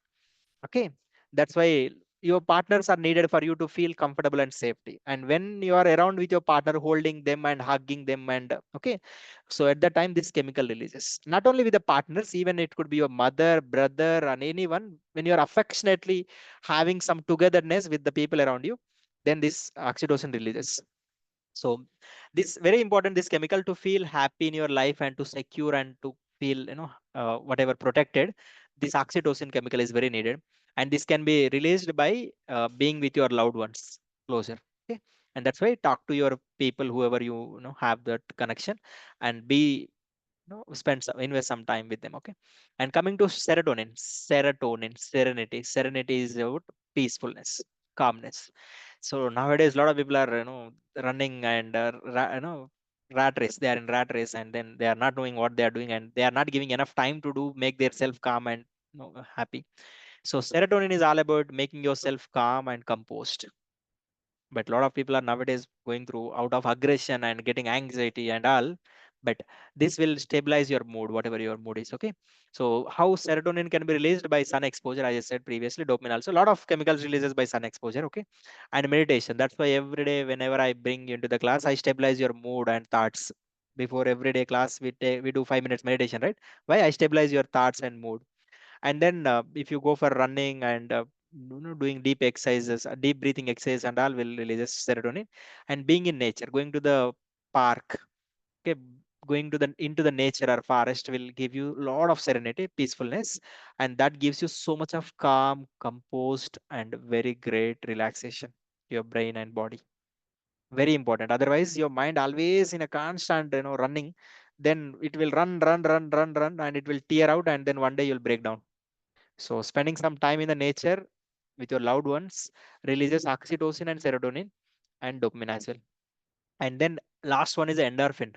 Okay, that's why your partners are needed for you to feel comfortable and safety. And when you are around with your partner, holding them and hugging them, and okay, so at that time this chemical releases. Not only with the partners, even it could be your mother, brother, and anyone. When you are affectionately having some togetherness with the people around you, then this oxytocin releases. So this very important, this chemical, to feel happy in your life and to secure and to feel whatever protected. This oxytocin chemical is very needed, and this can be released by being with your loved ones closer. Okay, and that's why talk to your people, whoever you know have that connection, and be spend some, invest some time with them. Okay, and coming to serotonin, serenity is about peacefulness, calmness. So nowadays a lot of people are running and rat race. They are in rat race, and then they are not knowing what they are doing, and they are not giving enough time to do make their self calm and happy. So serotonin is all about making yourself calm and composed. But a lot of people are nowadays going through out of aggression and getting anxiety and all. But this will stabilize your mood, whatever your mood is. Okay, so how serotonin can be released by sun exposure, as I said previously. Dopamine also, a lot of chemicals releases by sun exposure. Okay, and meditation. That's why every day whenever I bring you into the class, I stabilize your mood and thoughts. Before every day class, we do 5 minutes meditation, right? Why? I stabilize your thoughts and mood. And then if you go for running and doing deep exercises, deep breathing exercise and all will release serotonin. And being in nature, going to the park, okay, going to the into the nature or forest will give you a lot of serenity, peacefulness, and that gives you so much of calm, composed, and very great relaxation to your brain and body. Very important. Otherwise your mind always in a constant running, then it will run, and it will tear out, and then one day you'll break down. So spending some time in the nature with your loved ones releases oxytocin and serotonin and dopamine as well. And then last one is endorphin.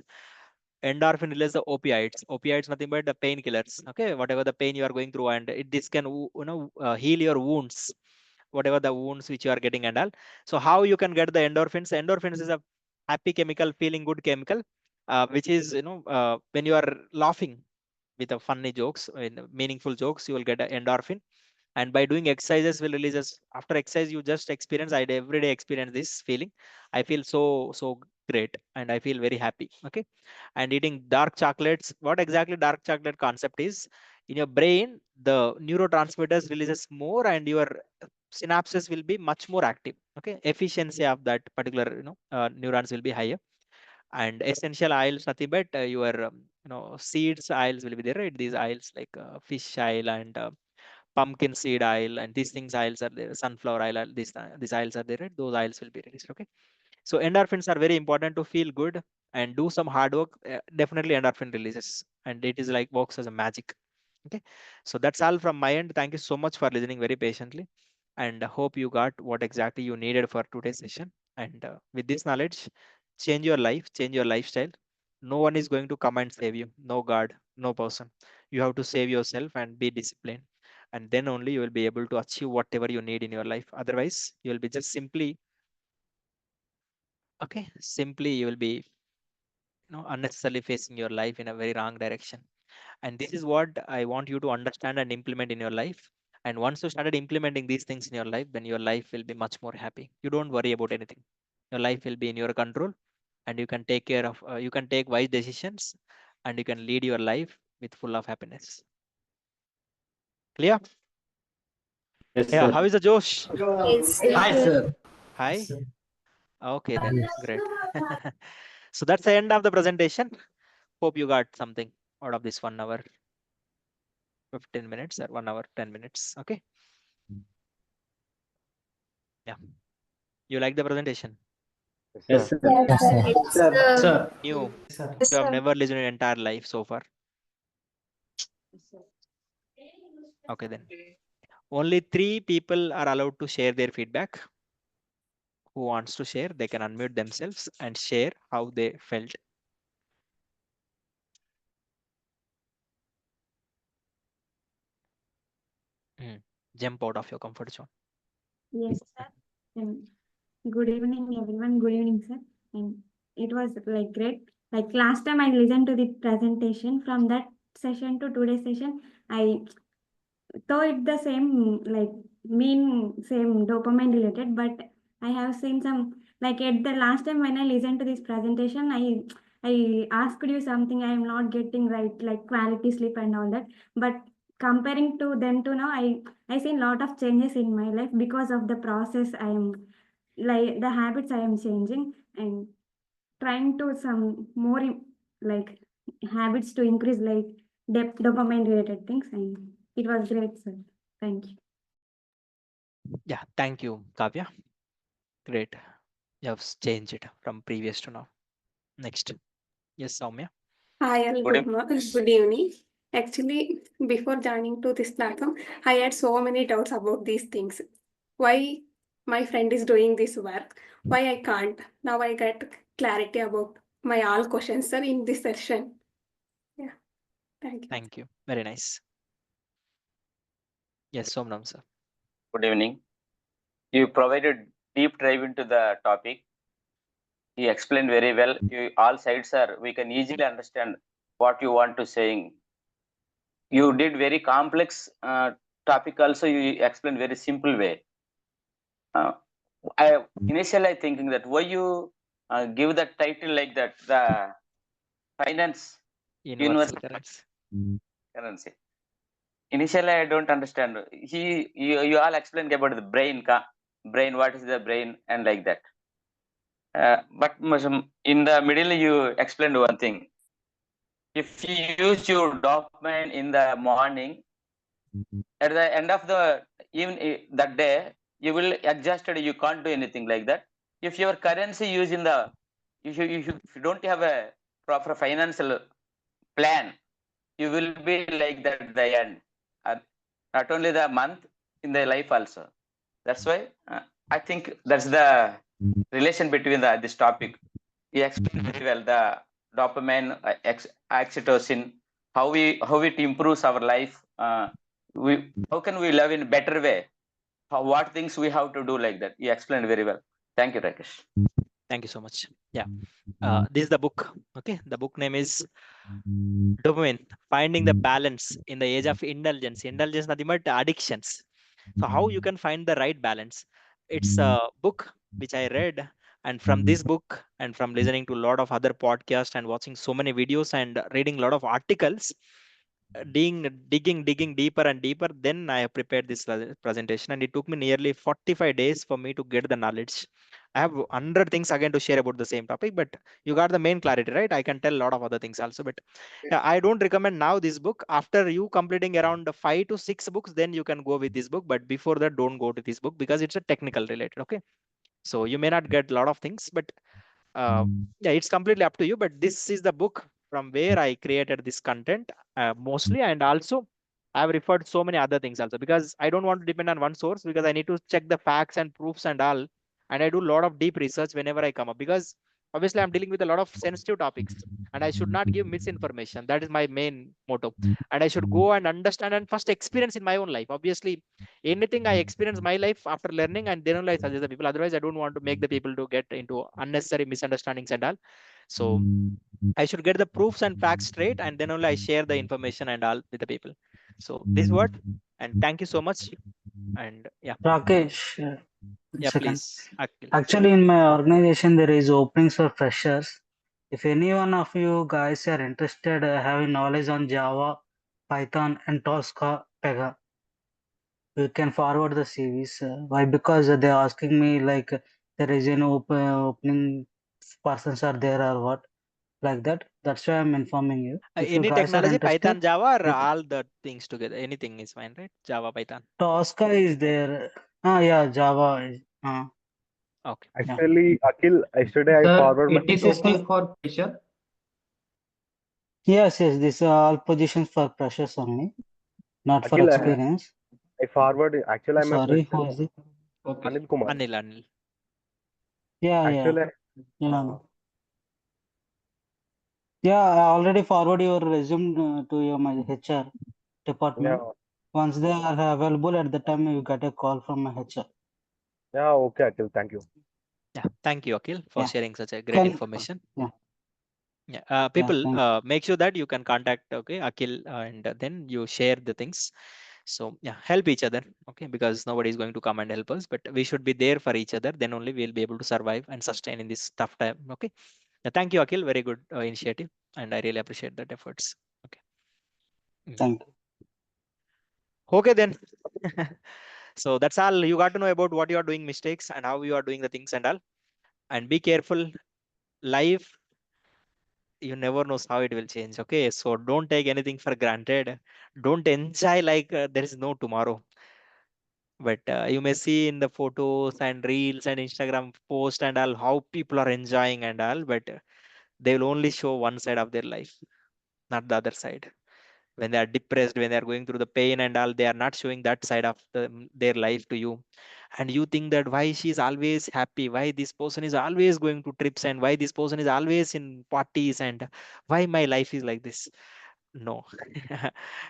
Endorphin releases the opioids. Opioids nothing but the painkillers. Okay, whatever the pain you are going through, and this can heal your wounds, whatever the wounds which you are getting and all. So how you can get the endorphins? Endorphins is a happy chemical, feeling good chemical, which is when you are laughing with a funny jokes, meaningful jokes, you will get an endorphin. And by doing exercises will release us. After exercise you just experience, I every day experience this feeling. I feel so great, and I feel very happy. Okay, and eating dark chocolates, what exactly dark chocolate concept is, in your brain the neurotransmitters releases more, and your synapses will be much more active. Okay, efficiency of that particular neurons will be higher. And essential oils nothing but your seeds oils will be there, right? These oils like fish oil and pumpkin seed oil, and these things oils are there, sunflower oil, these oils are there, right? Those oils will be released. Okay, so endorphins are very important to feel good and do some hard work. Definitely endorphin releases, and it is like works as a magic. Okay, so that's all from my end. Thank you so much for listening very patiently, and hope you got what exactly you needed for today's session. And with this knowledge, change your life, change your lifestyle. No one is going to come and save you, no god, no person. You have to save yourself and be disciplined, and then only you will be able to achieve whatever you need in your life. Otherwise you will be just simply, okay, simply you will be unnecessarily facing your life in a very wrong direction. And this is what I want you to understand and implement in your life. And once you started implementing these things in your life, then your life will be much more happy. You don't worry about anything. Your life will be in your control, and you can take care of you can take wise decisions, and you can lead your life with full of happiness. Clear? Yes, Yeah, sir. how is the Josh? Yes, Hi, sir. sir. Hi. Okay, then Yes. great. So that's the end of the presentation. Hope you got something out of this 1 hour 15 minutes or 1 hour 10 minutes. Okay, yeah, you like the presentation? Yes, sir. Yes, sir. Yes, Sir. Sir. New. Sir. Yes, You have sir. never listened in your entire life so far. Okay, then. Only 3 people are allowed to share their feedback. Who wants to share? They can unmute themselves and share how they felt. Jump out of your comfort zone. Yes, sir. And good evening, everyone. Good evening, sir. And it was like great. Like last time I listened to the presentation from that session to today's session, I though it the same like same dopamine related, but I have seen some like at the last time when I listened to this presentation, I asked you something I am not getting right, like quality sleep and all that. But comparing to then to now, I seen lot of changes in my life because of the process I am like the habits I am changing and trying to some more like habits to increase like dopamine related things, and it was great, sir. Thank you. Yeah, thank you, Kavya. Great. You have changed it from previous to now. Next. Yes, Soumya. Hi, all. Good Good evening. Actually, before joining to this platform, I had so many doubts about these things. Why my friend is doing this work? Why I can't? Now I get clarity about my all questions, sir, in this session. Yeah, thank you. Thank you. Very nice. Yes, Somnam, sir. Good evening. You provided deep dive into the topic. You explained very well. All sides are, we can easily understand what you want to saying. You did very complex topic also, you explained very simple way. I initially thinking that why you give the title like that, the finance Universal universal currency. currency. Initially, I don't understand. You all explained about the brain, brain, what is the brain, and like that. But in the middle, you explained one thing. If you use your dopamine in the morning, at the end of the even that day, you will exhausted. You can't do anything like that. If your currency use in the, if you don't have a proper financial plan, you will be like that at the end. Not only the month, in the life also. That's why I think that's the relation between this topic. You explained very well the dopamine, oxytocin, how it improves our life. How can we live in a better way? What things we have to do like that? You explained very well. Thank you, Rakesh. Thank you so much. Yeah. This is the book. Okay. The book name is Dopamine, Finding the Balance in the Age of Indulgence. Indulgence, nothing but addictions. So how you can find the right balance? It's a book which I read, and from this book and from listening to a lot of other podcasts and watching so many videos and reading a lot of articles, digging deeper and deeper, then I have prepared this presentation, and it took me nearly 45 days for me to get the knowledge. I have 100 things again to share about the same topic, but you got the main clarity, right? I can tell a lot of other things also, but yeah, I don't recommend now this book. After you completing around 5 to 6 books, then you can go with this book, but before that, don't go to this book because it's a technical related. Okay, so you may not get a lot of things, but yeah, it's completely up to you. But this is the book from where I created this content mostly, and also I've referred so many other things also, because I don't want to depend on one source, because I need to check the facts and proofs and all, and I do a lot of deep research whenever I come up, because obviously I'm dealing with a lot of sensitive topics, and I should not give misinformation. That is my main motto, and I should go and understand and first experience in my own life. Obviously, anything I experience my life after learning, and then only I suggest the people. Otherwise, I don't want to make the people to get into unnecessary misunderstandings and all. So I should get the proofs and facts straight, and then only I share the information and all with the people. So this word, and thank you so much. And yeah, Rakesh, one yeah, second. please, Akhil. Actually, in my organization, there is openings for freshers. If any one of you guys are interested, having knowledge on Java, Python, and Tosca, Pega, you can forward the CVs. Why? Because they're asking me like there is an opening persons are there or what like that. That's why I'm informing you. If you Any guys are technology, interested, Python, Java, or you all the things together. Anything is fine, right? Java, Python. Tosca is there. Ah, yeah, Java is. Okay. Actually, Akhil, yesterday I Sir, forward my. it is okay for pressure. Yes, yes, these are all positions for freshers only, not for Akhil, experience. I forward. Actually, I'm a Sorry, fresher. who is it? Okay. Anil Kumar. Anil. Yeah, yeah, Actually, yeah. Yeah, I already forward your resume to your my HR department. yeah, Once they are available at the time, you get a call from my HR. yeah. Okay, Akhil. Thank you. Yeah. Thank you, Akhil, for Yeah, sharing such a great can information. yeah, Yeah. yeah. People, Thank you. make sure that you can contact, okay, Akhil, and then you share the things. So yeah, help each other, okay, because nobody is going to come and help us, but we should be there for each other. Then only we'll be able to survive and sustain in this tough time. Okay. Yeah, thank you, Akhil. Very good initiative, and I really appreciate that efforts. Okay. Thank you. Okay then. So that's all you got to know about what you are doing mistakes and how you are doing the things and all. And be careful. Life, you never knows how it will change. Okay, so don't take anything for granted. Don't enjoy like there is no tomorrow. But you may see in the photos and reels and Instagram post and all how people are enjoying and all, but they will only show one side of their life, not the other side. When they are depressed, when they are going through the pain and all, they are not showing that side of their life to you. And you think that why she's always happy, why this person is always going to trips, and why this person is always in parties, and why my life is like this. No,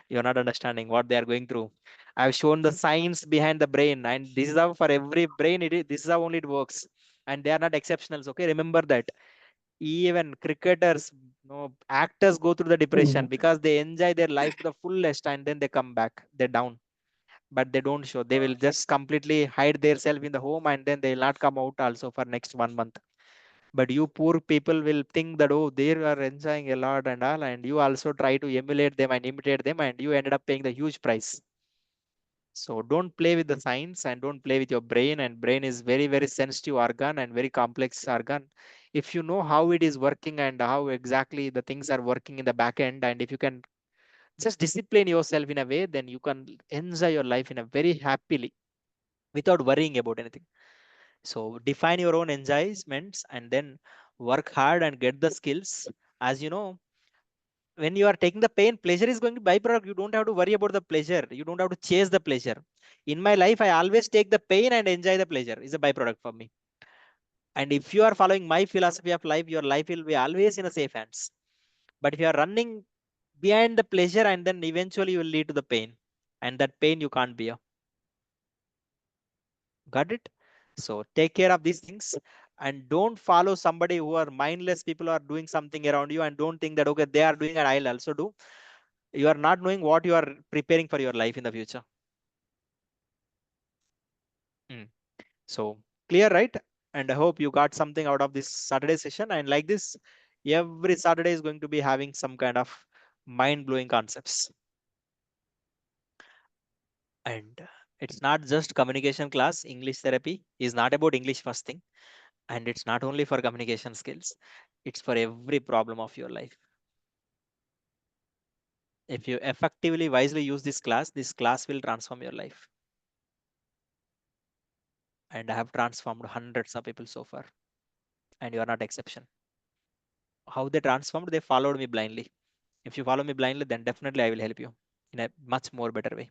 you're not understanding what they are going through. I've shown the science behind the brain, and this is how for every brain it is. This is how only it works, and they are not exceptionals. Okay, remember that. Even cricketers, no actors go through the depression because they enjoy their life to the fullest, and then they come back. They're down, but they don't show. They will just completely hide themselves in the home, and then they will not come out also for next 1 month. But you poor people will think that, oh, they are enjoying a lot and all, and you also try to emulate them and imitate them, and you ended up paying the huge price. So don't play with the science and don't play with your brain. And brain is very, very sensitive organ and very complex organ. If you know how it is working and how exactly the things are working in the back end, and if you can just discipline yourself in a way, then you can enjoy your life in a very happily without worrying about anything. So define your own enjoyments and then work hard and get the skills. As you know, when you are taking the pain, pleasure is going to byproduct. You don't have to worry about the pleasure. You don't have to chase the pleasure. In my life, I always take the pain and enjoy the pleasure. Is a byproduct for me. And if you are following my philosophy of life, your life will be always in a safe hands. But if you are running behind the pleasure, and then eventually you will lead to the pain, and that pain you can't bear. Got it? So take care of these things and don't follow somebody who are mindless people who are doing something around you, and don't think that, okay, they are doing and I'll also do. You are not knowing what you are preparing for your life in the future. So clear, right? And I hope you got something out of this Saturday session. And like this, every Saturday is going to be having some kind of mind-blowing concepts. And it's not just communication class. English therapy is not about English first thing. And it's not only for communication skills. It's for every problem of your life. If you effectively, wisely use this class will transform your life. And I have transformed hundreds of people so far. And you are not exception. How they transformed? They followed me blindly. If you follow me blindly, then definitely I will help you in a much more better way.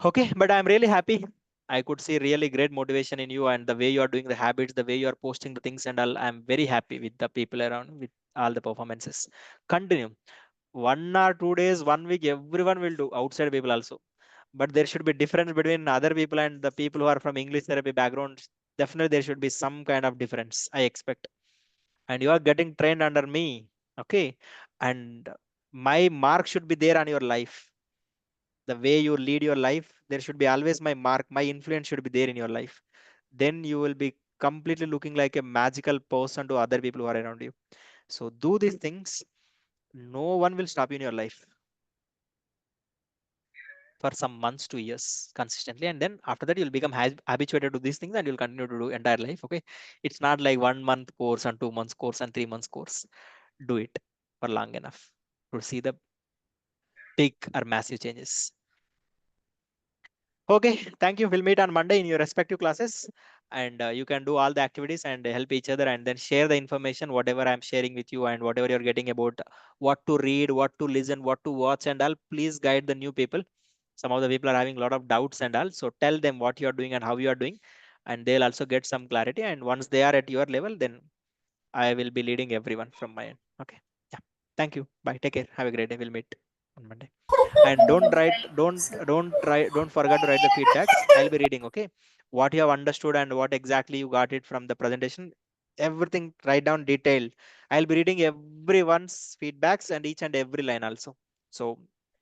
Okay, but I'm really happy. I could see really great motivation in you and the way you are doing the habits, the way you are posting the things and all. I'm very happy with the people around, with all the performances. Continue. 1 or 2 days, 1 week, everyone will do, outside people also. But there should be difference between other people and the people who are from English therapy backgrounds. Definitely there should be some kind of difference, I expect. And you are getting trained under me. Okay. And my mark should be there on your life. The way you lead your life, there should be always my mark, my influence should be there in your life. Then you will be completely looking like a magical person to other people who are around you. So do these things. No one will stop you in your life for some months to years consistently, and then after that you'll become habituated to these things and you'll continue to do entire life. Okay, it's not like 1 month course and 2 months course and 3 months course. Do it for long enough to see the big or massive changes. Okay, thank you. We'll meet on Monday in your respective classes. and you can do all the activities and help each other, and then share the information whatever I'm sharing with you and whatever you're getting about what to read, what to listen, what to watch and all. Please guide the new people. Some of the people are having a lot of doubts and all, so tell them what you are doing and how you are doing, and they'll also get some clarity. And once they are at your level, then I will be leading everyone from my end. Okay. Yeah. Thank you. Bye. Take care. Have a great day. We'll meet on Monday. And don't forget to write the feedbacks. I'll be reading. Okay. What you have understood and what exactly you got it from the presentation. Everything write down detailed. I'll be reading everyone's feedbacks and each and every line also. So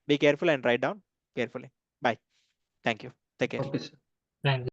be careful and write down carefully. Bye. Thank you. Take care. Okay, sir. Thank you.